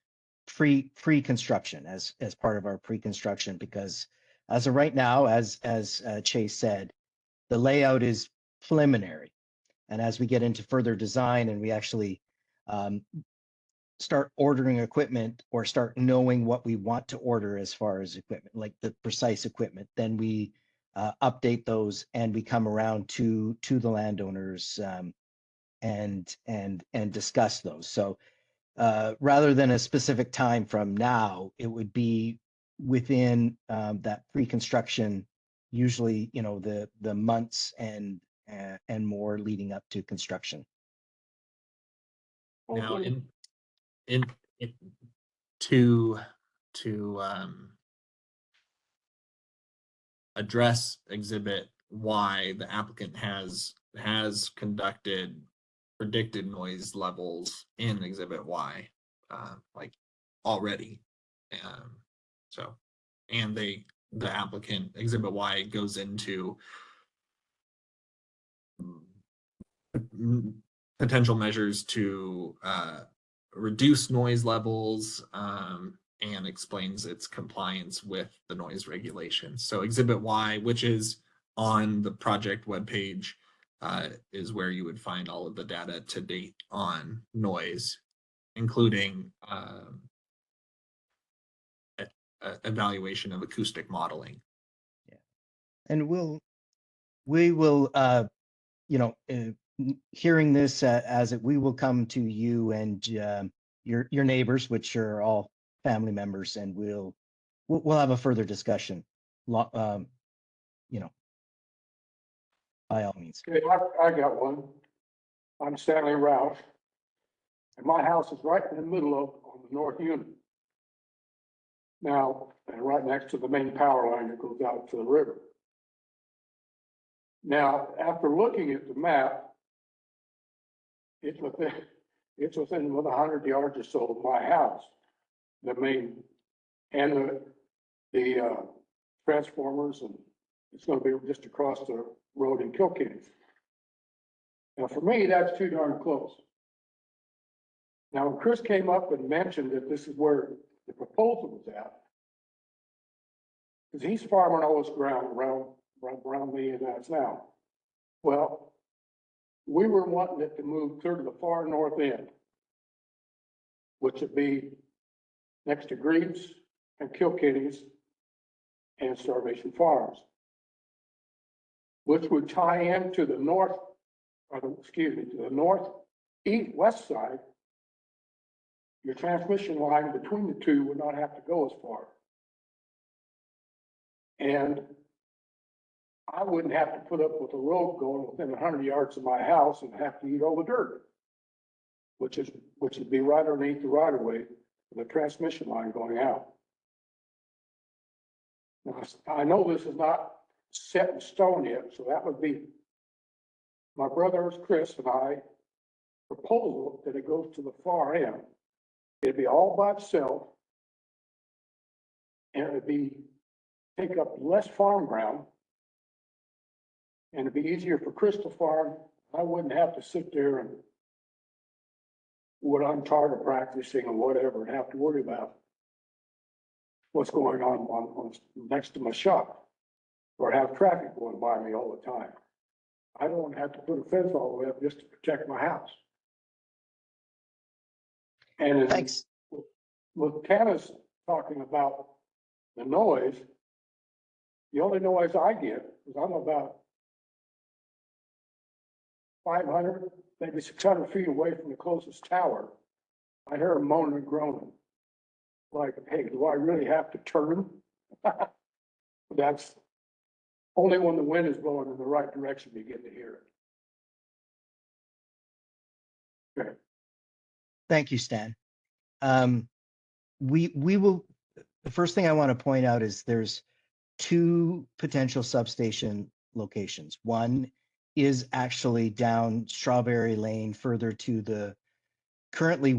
[SPEAKER 5] pre-construction as part of our pre-construction, because as of right now, as Chase said, the layout is preliminary. And as we get into further design and we actually start ordering equipment or start knowing what we want to order as far as equipment, like the precise equipment, then we update those, and we come around to the landowners and discuss those. So rather than a specific time from now, it would be within that pre-construction, usually, you know, the months and more leading up to construction.
[SPEAKER 3] Now,
[SPEAKER 1] Thank you.
[SPEAKER 3] in to address Exhibit Y, the applicant has conducted predicted noise levels in Exhibit Y, like already. So, and the applicant, Exhibit Y, goes into potential measures to reduce noise levels, and explains its compliance with the noise regulations. So Exhibit Y, which is on the project webpage, is where you would find all of the data to date on noise, including evaluation of acoustic modeling.
[SPEAKER 5] Yeah. And we will, you know, hearing this as it, we will come to you and your neighbors, which are all family members, and we'll have a further discussion. You know, by all means.
[SPEAKER 2] Okay, I got one. I'm Stanley Roush. And my house is right in the middle of, on the north unit. Now, and right next to the main power line that goes out to the river. Now, after looking at the map, it's within 100 yards or so of my house, the main, and the transformers, and it's going to be just across the road in Kilkenny. Now, for me, that's too darn close. Now, when Chris came up and mentioned that this is where the proposal was at, because he's farming all this ground around me and that's now. Well, we were wanting it to move clear to the far north end, which would be next to Greaves and Kilkenny's and Starvation Farms, which would tie into the north, excuse me, to the west side. Your transmission line between the two would not have to go as far. And I wouldn't have to put up with a road going within 100 yards of my house and have to eat all the dirt, which would be right underneath the right of way for the transmission line going out. Now, I know this is not set in stone yet, so that would be my brothers Chris and I proposal that it goes to the far end. It'd be all by itself, and it'd take up less farm ground, and it'd be easier for Chris to farm. I wouldn't have to sit there and what I'm target practicing or whatever and have to worry about what's going on next to my shop or have traffic going by me all the time. I don't have to put a fence all the way up just to protect my house. And
[SPEAKER 5] Thanks.
[SPEAKER 2] With Tana's talking about the noise, the only noise I get is I'm about 500, maybe 600 feet away from the closest tower. I hear them moaning and groaning. Like, hey, do I really have to turn? That's only when the wind is blowing in the right direction you get to hear it. Okay.
[SPEAKER 5] Thank you, Stan. We will, the first thing I want to point out is there's two potential substation locations. One is actually down Strawberry Lane, further to the currently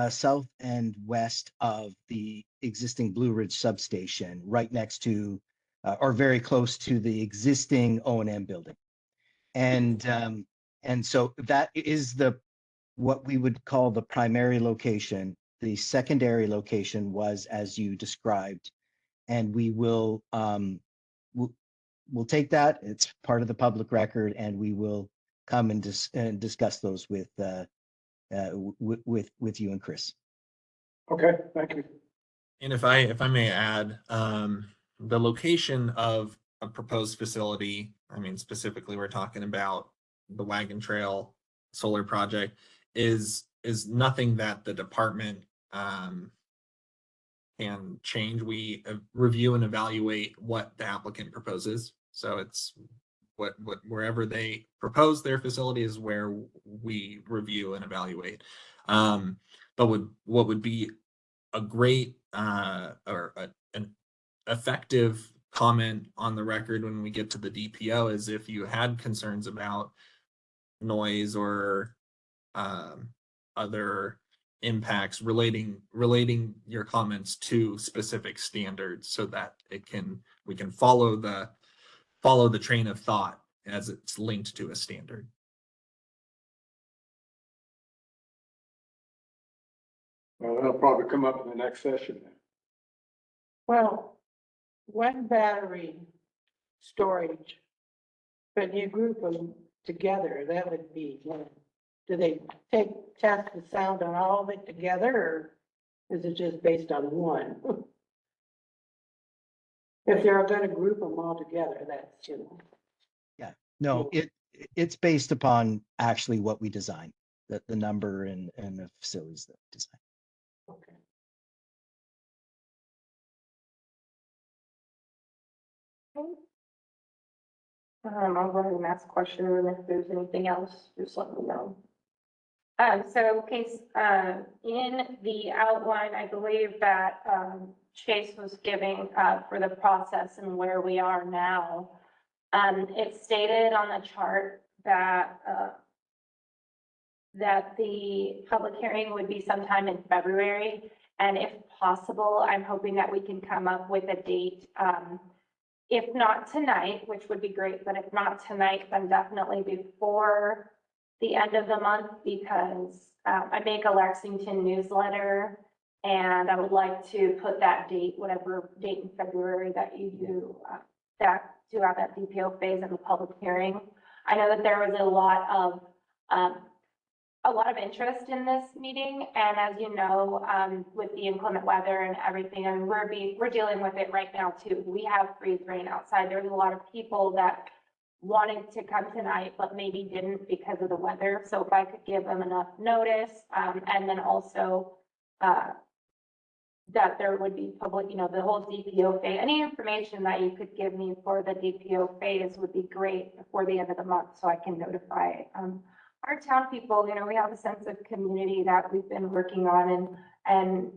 [SPEAKER 5] south and west of the existing Blue Ridge substation, right next to or very close to the existing O&M building. And so that is what we would call the primary location. The secondary location was as you described, and we will we'll take that. It's part of the public record, and we will come and discuss those with you and Chris.
[SPEAKER 2] Okay, thank you.
[SPEAKER 3] And if I may add, the location of a proposed facility, I mean, specifically, we're talking about the Wagon Trail solar project, is nothing that the department can change. We review and evaluate what the applicant proposes. So it's wherever they propose their facility is where we review and evaluate. But what would be a great an effective comment on the record when we get to the DPO is if you had concerns about noise or other impacts, relating your comments to specific standards so that we can follow the train of thought as it's linked to a standard.
[SPEAKER 2] Well, that'll probably come up in the next session then.
[SPEAKER 1] Well, one battery storage, but you group them together, that would be, do they test the sound on all of it together, or is it just based on one? If they're gonna group them all together, that's,
[SPEAKER 5] No, it's based upon actually what we design, the number and the facilities that we design.
[SPEAKER 1] okay.
[SPEAKER 4] I'll go ahead and ask a question, and if there's anything else, just let me know. So case, in the outline, I believe that, Chase was giving, for the process and where we are now. It stated on the chart that, that the public hearing would be sometime in February. And if possible, I'm hoping that we can come up with a date, if not tonight, which would be great, but if not tonight, then definitely before the end of the month, because I make a Lexington newsletter, and I would like to put that date, whatever date in February that you do, that to have that DPO phase in the public hearing. I know that there was a lot of interest in this meeting, and as you know, with the inclement weather and everything, and we're dealing with it right now too. We have freeze rain outside. There's a lot of people that wanted to come tonight, but maybe didn't because of the weather. So if I could give them enough notice, and then also, that there would be public, the whole DPO phase, any information that you could give me for the DPO phase would be great before the end of the month, so I can notify, our town people. We have a sense of community that we've been working on, and,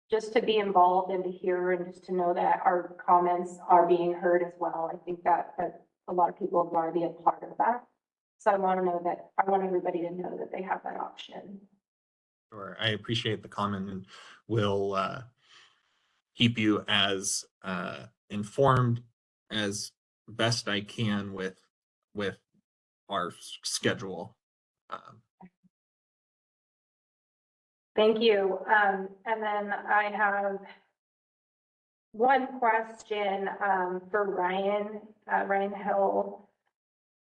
[SPEAKER 4] just to be involved and to hear and just to know that our comments are being heard as well. I think that a lot of people want to be a part of that. So I want everybody to know that they have that option.
[SPEAKER 3] Sure, I appreciate the comment, and will keep you as informed as best I can with our schedule.
[SPEAKER 4] Thank you. And then I have one question for Ryan Hill.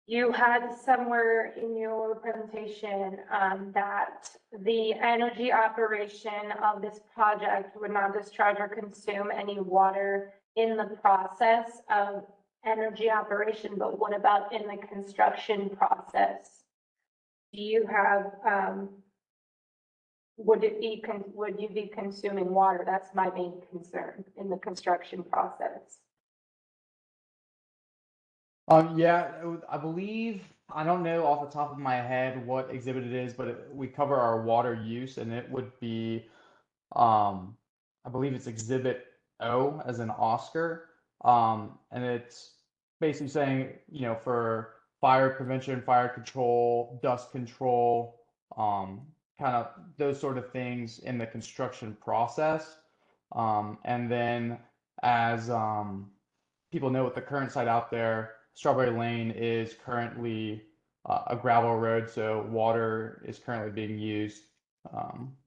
[SPEAKER 4] You had somewhere in your presentation that the energy operation of this project would not discharge or consume any water in the process of energy operation, but what about in the construction process? Do you have, would you be consuming water? That's my main concern in the construction process.
[SPEAKER 8] Yeah, I believe, I don't know off the top of my head what exhibit it is, but we cover our water use, and it would be, I believe it's Exhibit O as in Oscar. And it's basically saying, for fire prevention, fire control, dust control, kind of those sort of things in the construction process. And then as people know, with the current site out there, Strawberry Lane is currently a gravel road, so water is currently being used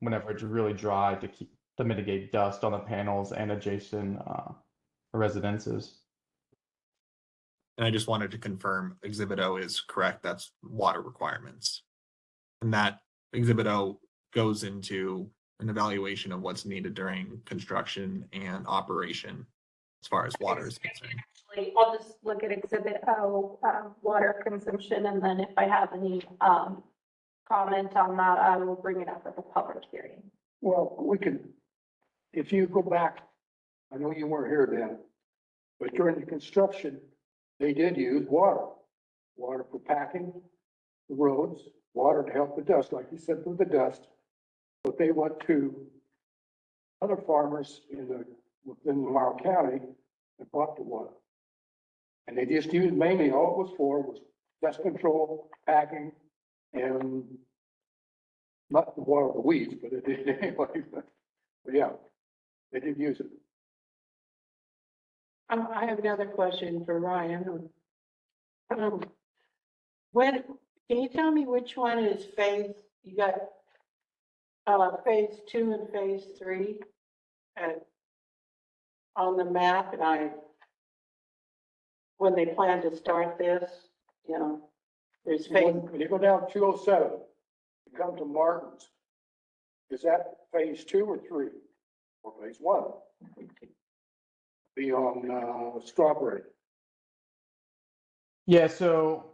[SPEAKER 8] whenever it's really dry to mitigate dust on the panels and adjacent residences.
[SPEAKER 3] And I just wanted to confirm Exhibit O is correct. That's water requirements. And that Exhibit O goes into an evaluation of what's needed during construction and operation. as far as water is concerned.
[SPEAKER 4] Actually, I'll just look at exhibit O, water consumption, and then if I have any, comment on that, I will bring it up at the public hearing.
[SPEAKER 2] Well, we could, if you go back, I know you weren't here then, but during the construction, they did use water. Water for packing the roads, water to help the dust, like you said, with the dust. But they went to other farmers within Lamar County and bought the water. And they just used mainly, all it was for was dust control, packing, and not the water of the weeds, but it did anyway. But yeah, they did use it.
[SPEAKER 1] I have another question for Ryan. When, can you tell me which one is phase, you got, phase 2 and phase 3 on the map, and when they plan to start this, you know, there's phase,
[SPEAKER 2] When you go down 207, you come to Martin's. Is that phase 2 or 3? Or phase 1? Be on, Strawberry.
[SPEAKER 8] Yeah, so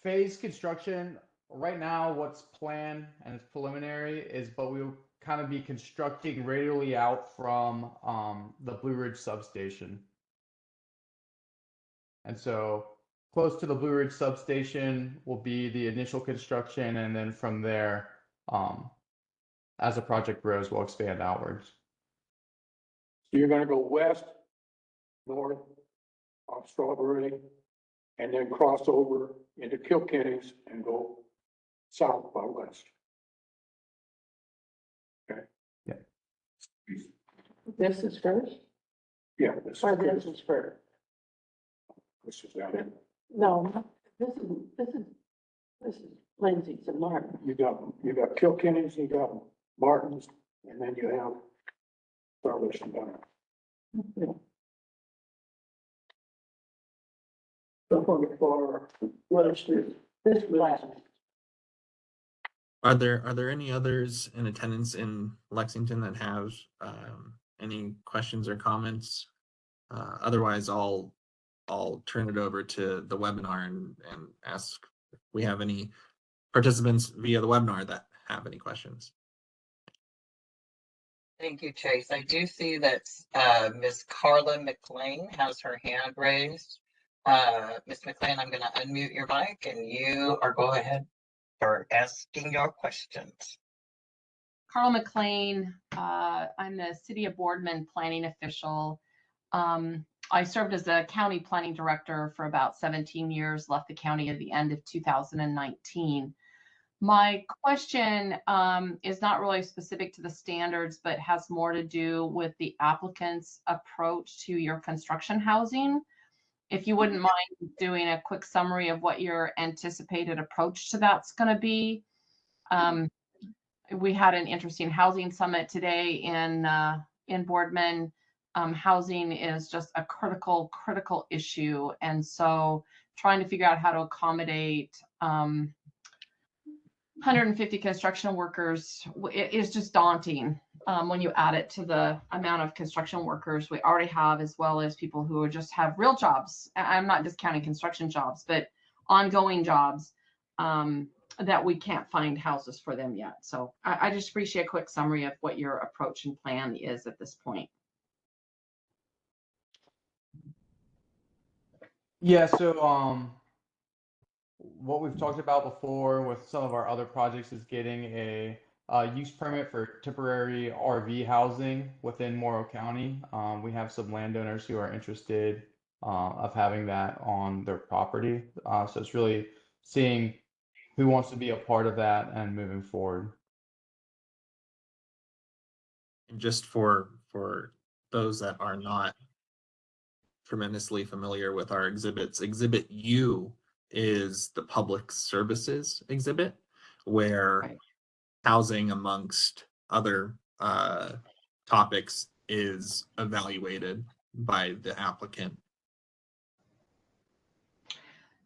[SPEAKER 8] phase construction, right now, what's planned and it's preliminary is, but we'll kind of be constructing radially out from the Blue Ridge substation. And so close to the Blue Ridge substation will be the initial construction, and then from there, as the project grows, we'll expand outwards.
[SPEAKER 2] So you're gonna go west, north, off Strawberry, and then cross over into Kilkenny's and go south by west.
[SPEAKER 1] this is first,
[SPEAKER 2] Yeah, this
[SPEAKER 1] or this
[SPEAKER 2] is,
[SPEAKER 1] is first?
[SPEAKER 2] this is down there.
[SPEAKER 1] No, this is Lindsay's and Martin.
[SPEAKER 2] You got Kilkenny's, you got Martin's, and then you have Starvation down there. So for west is
[SPEAKER 1] This last.
[SPEAKER 3] Are there any others in attendance in Lexington that have any questions or comments? Otherwise, I'll turn it over to the webinar and ask if we have any participants via the webinar that have any questions.
[SPEAKER 6] Thank you, Chase. I do see that Miss Carla McLean has her hand raised. Miss McLean, I'm going to unmute your mic and you are go ahead for asking your questions.
[SPEAKER 9] Carl McLean, I'm the City of Boardman planning official. I served as a county planning director for about 17 years, left the county at the end of 2019. My question is not really specific to the standards, but has more to do with the applicant's approach to your construction housing. If you wouldn't mind doing a quick summary of what your anticipated approach to that's going to be. We had an interesting housing summit today in Boardman. Housing is just a critical issue. And so trying to figure out how to accommodate 150 construction workers is just daunting when you add it to the amount of construction workers we already have, as well as people who just have real jobs. I'm not discounting construction jobs, but ongoing jobs that we can't find houses for them yet. So I just appreciate a quick summary of what your approach and plan is at this point.
[SPEAKER 8] Yeah, so what we've talked about before with some of our other projects is getting a use permit for temporary RV housing within Morrow County. We have some landowners who are interested of having that on their property. So it's really seeing who wants to be a part of that and moving forward.
[SPEAKER 3] And just for those that are not tremendously familiar with our exhibits, Exhibit U is the public services exhibit, where
[SPEAKER 9] Right.
[SPEAKER 3] housing amongst other topics is evaluated by the applicant.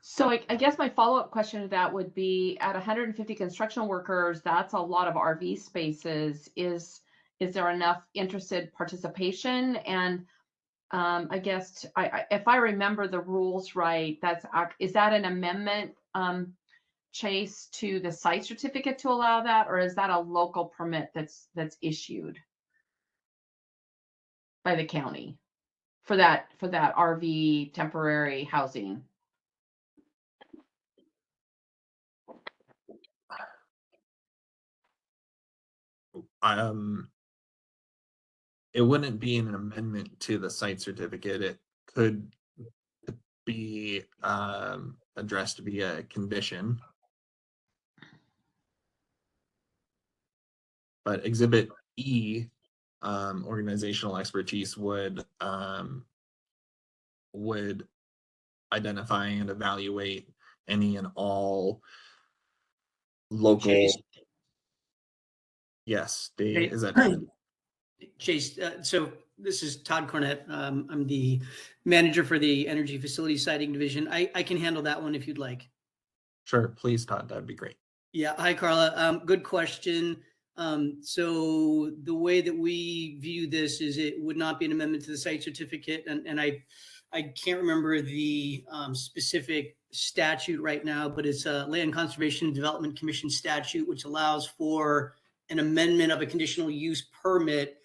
[SPEAKER 9] So I guess my follow-up question to that would be, at 150 construction workers, that's a lot of RV spaces. Is there enough interested participation? And I guess, if I remember the rules right, is that an amendment, Chase, to the site certificate to allow that, or is that a local permit that's issued by the county for that RV temporary housing?
[SPEAKER 3] Um, it wouldn't be an amendment to the site certificate. It could be addressed via condition. But Exhibit E, organizational expertise would identify and evaluate any and all local.
[SPEAKER 10] Chase.
[SPEAKER 3] Yes, Dave,
[SPEAKER 10] Hey,
[SPEAKER 3] is that David?
[SPEAKER 10] Chase, so this is Todd Cornett. I'm the manager for the Energy Facility Siting Division. I can handle that one if you'd like.
[SPEAKER 3] Sure, please, Todd, that'd be great.
[SPEAKER 10] Yeah, hi Carla. Good question. So the way that we view this is it would not be an amendment to the site certificate, and I can't remember the specific statute right now, but it's a Land Conservation and Development Commission statute, which allows for an amendment of a conditional use permit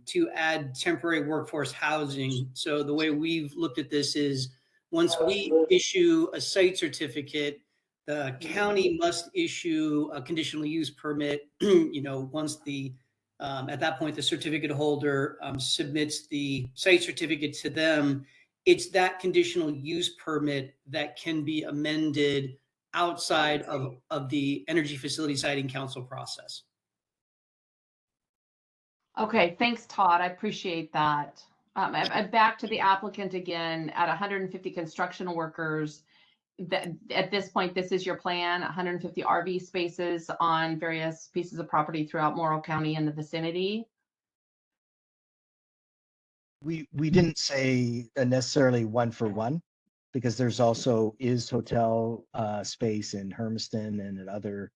[SPEAKER 10] to add temporary workforce housing. So the way we've looked at this is once we issue a site certificate, the county must issue a conditional use permit, once at that point, the certificate holder submits the site certificate to them. It's that conditional use permit that can be amended outside of the Energy Facility Siting Council process.
[SPEAKER 9] Okay, thanks, Todd. I appreciate that. And back to the applicant again, at 150 construction workers, that at this point, this is your plan, 150 RV spaces on various pieces of property throughout Morrow County and the vicinity?
[SPEAKER 5] We didn't say necessarily one for one, because there's also hotel space in Hermiston and in other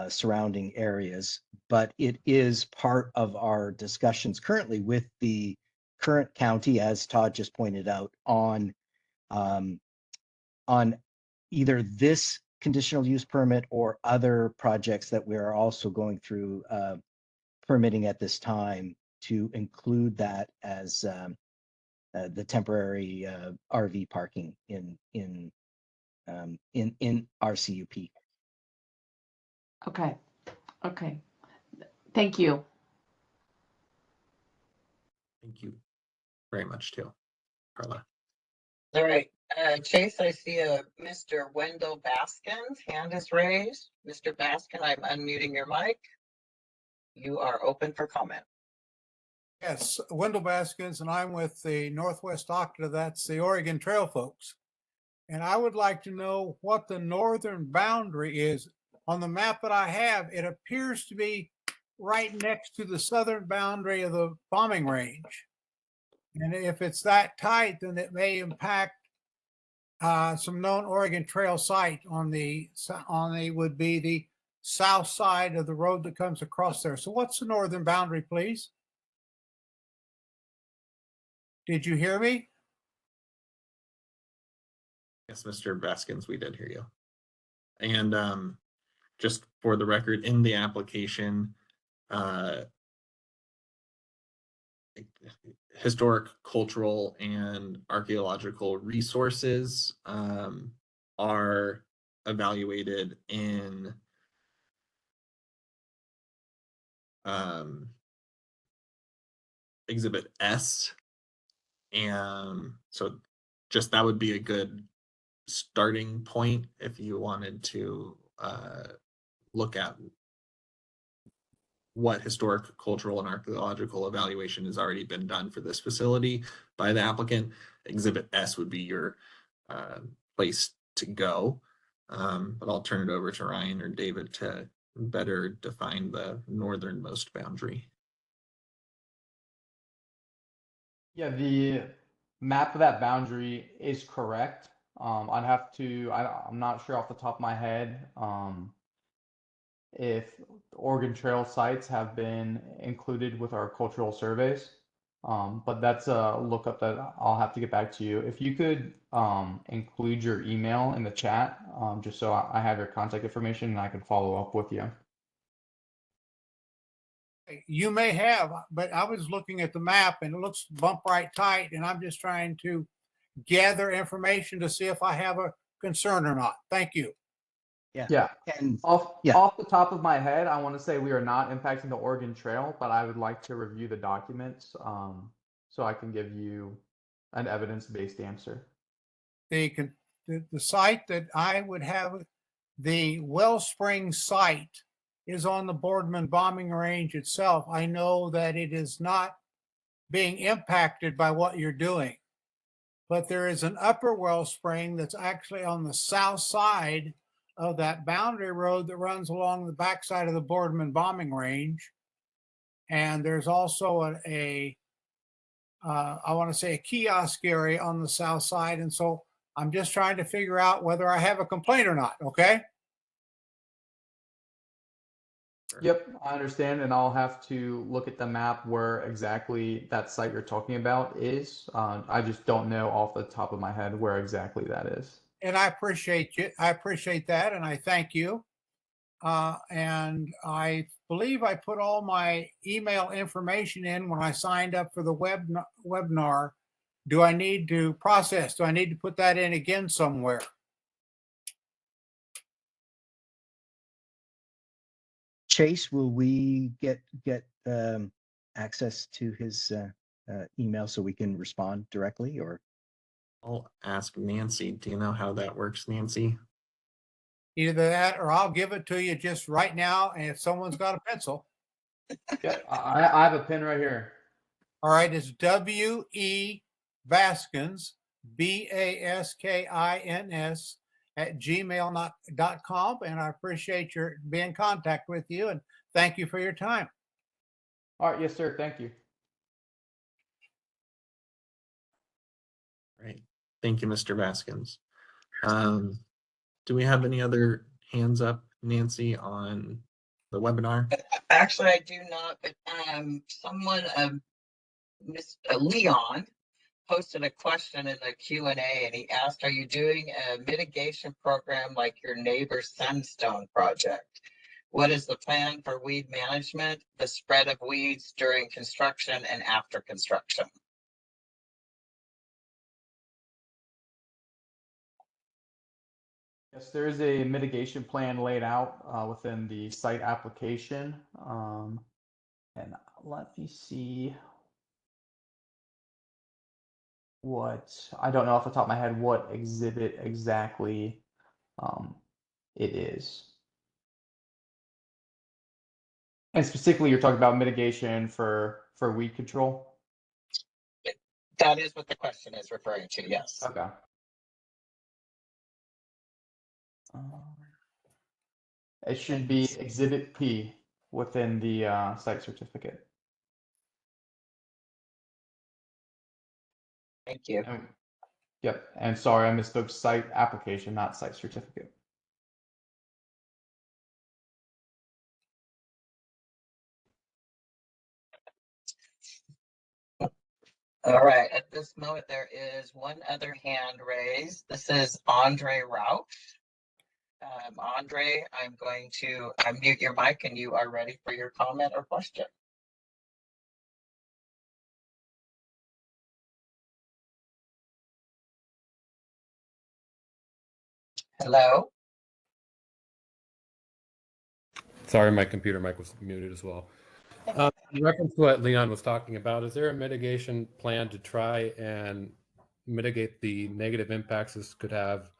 [SPEAKER 5] surrounding areas, but it is part of our discussions currently with the current county, as Todd just pointed out, on either this conditional use permit or other projects that we are also going through permitting at this time to include that as the temporary RV parking in our CUP.
[SPEAKER 9] Okay, okay. Thank you.
[SPEAKER 3] Thank you very much too, Carla.
[SPEAKER 6] All right, Chase, I see Mr. Wendell Baskin's hand is raised. Mr. Baskin, I'm unmuting your mic. You are open for comment.
[SPEAKER 11] Yes, Wendell Baskins, and I'm with the Northwest Octa, that's the Oregon Trail folks. And I would like to know what the northern boundary is. On the map that I have, it appears to be right next to the southern boundary of the bombing range. And if it's that tight, then it may impact some known Oregon Trail site on the would be the south side of the road that comes across there. So what's the northern boundary, please? Did you hear me?
[SPEAKER 3] Yes, Mr. Baskins, we did hear you. And just for the record, in the application, historic, cultural, and archaeological resources are evaluated in Exhibit S. And so just that would be a good starting point if you wanted to look at what historic, cultural, and archaeological evaluation has already been done for this facility by the applicant. Exhibit S would be your place to go. But I'll turn it over to Ryan or David to better define the northernmost boundary.
[SPEAKER 8] Yeah, the map of that boundary is correct. I'd have to, I'm not sure off the top of my head if Oregon Trail sites have been included with our cultural surveys. But that's a lookup that I'll have to get back to you. If you could include your email in the chat, just so I have your contact information and I can follow up with you.
[SPEAKER 11] You may have, but I was looking at the map and it looks bump right tight, and I'm just trying to gather information to see if I have a concern or not. Thank you.
[SPEAKER 8] Yeah.
[SPEAKER 5] And
[SPEAKER 8] Off
[SPEAKER 5] yeah.
[SPEAKER 8] off the top of my head, I want to say we are not impacting the Oregon Trail, but I would like to review the documents so I can give you an evidence-based answer.
[SPEAKER 11] The site that I would have, the Wellspring site, is on the Boardman bombing range itself. I know that it is not being impacted by what you're doing, but there is an upper Wellspring that's actually on the south side of that boundary road that runs along the backside of the Boardman bombing range. And there's also I want to say a kiosk area on the south side. And so I'm just trying to figure out whether I have a complaint or not. Okay.
[SPEAKER 8] Yep, I understand, and I'll have to look at the map where exactly that site you're talking about is. I just don't know off the top of my head where exactly that is.
[SPEAKER 11] And I appreciate you. I appreciate that. And I thank you. And I believe I put all my email information in when I signed up for the webinar. Do I need to process? Do I need to put that in again somewhere?
[SPEAKER 5] Chase, will we get access to his email so we can respond directly, or?
[SPEAKER 3] I'll ask Nancy. Do you know how that works, Nancy?
[SPEAKER 11] Either that or I'll give it to you just right now. And if someone's got a pencil.
[SPEAKER 8] Yep, I have a pen right here.
[SPEAKER 11] All right. It's W.E. Baskins, BASKINS @gmail.com. And I appreciate your being in contact with you. And thank you for your time.
[SPEAKER 8] All right, yes, sir. Thank you.
[SPEAKER 3] Right. Thank you, Mr. Baskins. Do we have any other hands up, Nancy, on the webinar?
[SPEAKER 6] Actually, I do not, but someone, Miss Leon, posted a question in the Q&A and he asked, are you doing a mitigation program like your neighbor Sunstone project? What is the plan for weed management, the spread of weeds during construction and after construction?
[SPEAKER 8] Yes, there is a mitigation plan laid out within the site application. And let me see I don't know off the top of my head what exhibit exactly it is. And specifically, you're talking about mitigation for weed control?
[SPEAKER 6] That is what the question is referring to, yes.
[SPEAKER 8] Okay. It should be Exhibit P within the site certificate.
[SPEAKER 6] Thank you.
[SPEAKER 8] Yep, and sorry, I misspoke. Site application, not site certificate.
[SPEAKER 6] All right, at this moment, there is one other hand raised. This is Andre Rauch. Andre, I'm going to unmute your mic and you are ready for your comment or question. Hello?
[SPEAKER 12] Sorry, my computer mic was muted as well. In reference to what Leon was talking about, is there a mitigation plan to try and mitigate the negative impacts this could have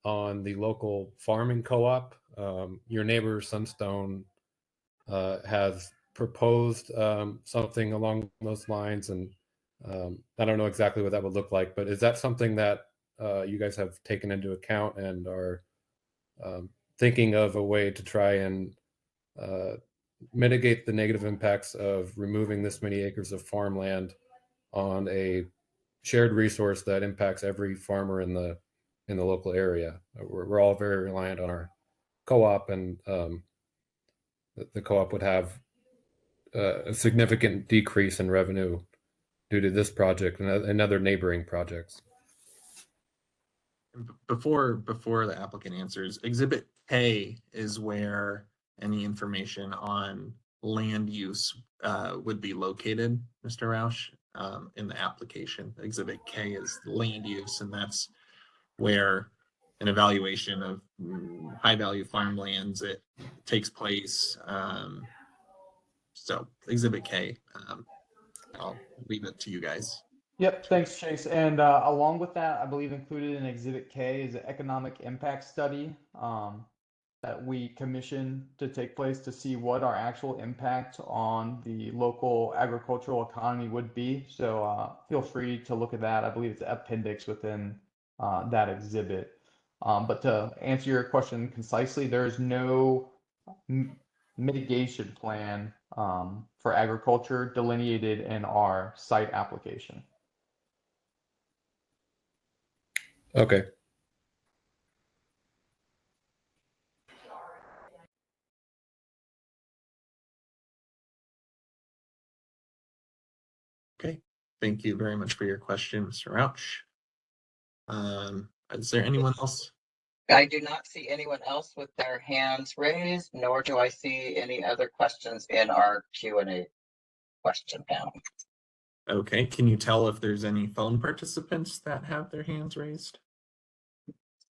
[SPEAKER 12] on the local farming co-op? Your neighbor Sunstone has proposed something along those lines, and I don't know exactly what that would look like, but is that something that you guys have taken into account and are thinking of a way to try and mitigate the negative impacts of removing this many acres of farmland on a shared resource that impacts every farmer in the local area? We're all very reliant on our co-op, and the co-op would have a significant decrease in revenue due to this project and other neighboring projects?
[SPEAKER 3] Before the applicant answers, Exhibit K is where any information on land use would be located, Mr. Roush, in the application. Exhibit K is land use, and that's where an evaluation of high-value farmlands it takes place. So Exhibit K, I'll leave it to you guys.
[SPEAKER 8] Yep, thanks, Chase. And along with that, I believe included in Exhibit K is an economic impact study that we commissioned to take place to see what our actual impact on the local agricultural economy would be. So feel free to look at that. I believe it's an appendix within that exhibit. But to answer your question concisely, there is no mitigation plan for agriculture delineated in our site application.
[SPEAKER 12] Okay.
[SPEAKER 3] Okay, thank you very much for your question, Mr. Rouch. Is there anyone else?
[SPEAKER 6] I do not see anyone else with their hands raised, nor do I see any other questions in our Q&A question panel.
[SPEAKER 3] Okay, can you tell if there's any phone participants that have their hands raised?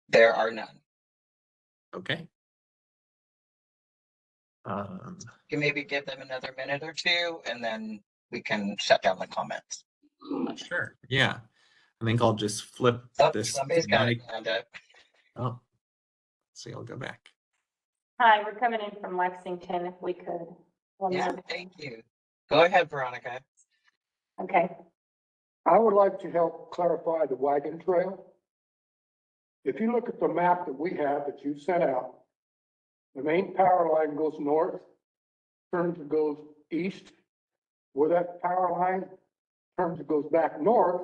[SPEAKER 6] There are none.
[SPEAKER 3] Okay.
[SPEAKER 6] You maybe give them another minute or two, and then we can shut down the comments.
[SPEAKER 3] Sure, yeah. I think I'll just flip
[SPEAKER 6] Oh,
[SPEAKER 3] this
[SPEAKER 6] somebody's got a
[SPEAKER 3] mic.
[SPEAKER 6] hand up.
[SPEAKER 3] Oh, let's see, I'll go back.
[SPEAKER 4] Hi, we're coming in from Lexington, if we could. One
[SPEAKER 6] Yeah,
[SPEAKER 4] minute.
[SPEAKER 6] thank you. Go ahead, Veronica.
[SPEAKER 4] Okay.
[SPEAKER 2] I would like to help clarify the wagon trail. If you look at the map that we have that you sent out, the main power line goes north, turns and goes east. Where that power line turns and goes back north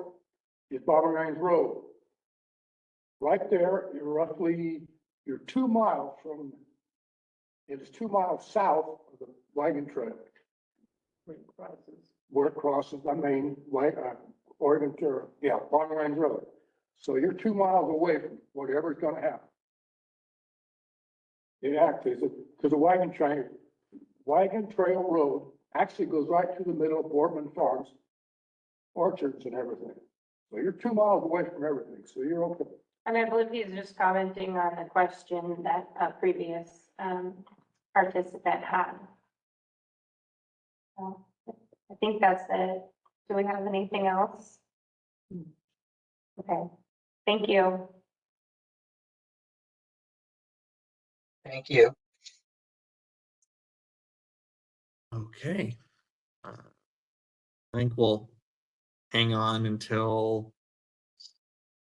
[SPEAKER 2] is Bobbin Range Road. Right there, you're 2 miles from, it is 2 miles south of the wagon trail. Where it crosses the main Oregon Trail, yeah, Bobbin Range Road. So you're 2 miles away from whatever's gonna happen. It actually, because the Wagon Trail Road actually goes right through the middle of Boardman Farms, orchards and everything. So you're 2 miles away from everything, so you're okay.
[SPEAKER 4] And I believe he's just commenting on a question that a previous participant had. So, I think that's it. Do we have anything else? Okay, thank you.
[SPEAKER 6] Thank you.
[SPEAKER 3] Okay. I think we'll hang on until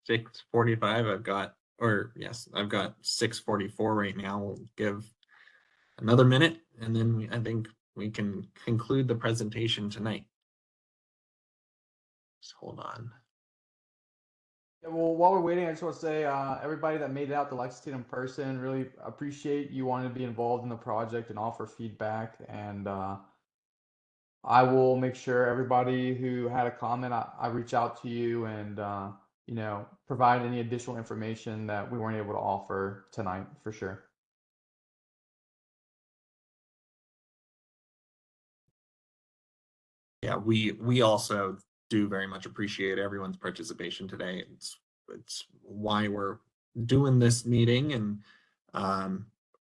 [SPEAKER 3] 6:45. I've got 6:44 right now. We'll give another minute, and then I think we can conclude the presentation tonight. Just hold on.
[SPEAKER 8] Yeah, well, while we're waiting, I just want to say, everybody that made it out to Lexington in person, really appreciate you wanting to be involved in the project and offer feedback. And I will make sure everybody who had a comment, I reach out to you and, provide any additional information that we weren't able to offer tonight for sure.
[SPEAKER 3] Yeah, we also do very much appreciate everyone's participation today. It's why we're doing this meeting, and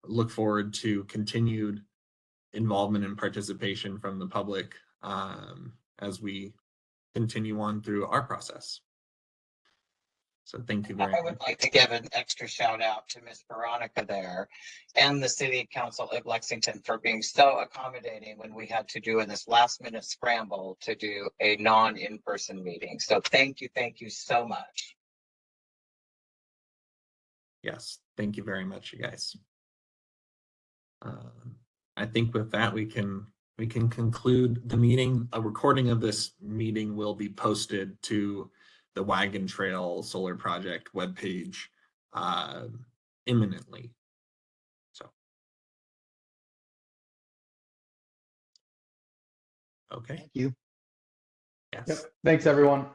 [SPEAKER 3] look forward to continued involvement and participation from the public as we continue on through our process. So thank you very
[SPEAKER 6] I
[SPEAKER 3] much.
[SPEAKER 6] would like to give an extra shout out to Miss Veronica there and the City Council of Lexington for being so accommodating when we had to do in this last minute scramble to do a in-person meeting. So thank you so much.
[SPEAKER 3] Yes, thank you very much, you guys. I think with that we can conclude the meeting. A recording of this meeting will be posted to the Wagon Trail Solar Project webpage imminently. So, okay.
[SPEAKER 5] Thank you.
[SPEAKER 3] Yes.
[SPEAKER 8] Yep. Thanks, everyone.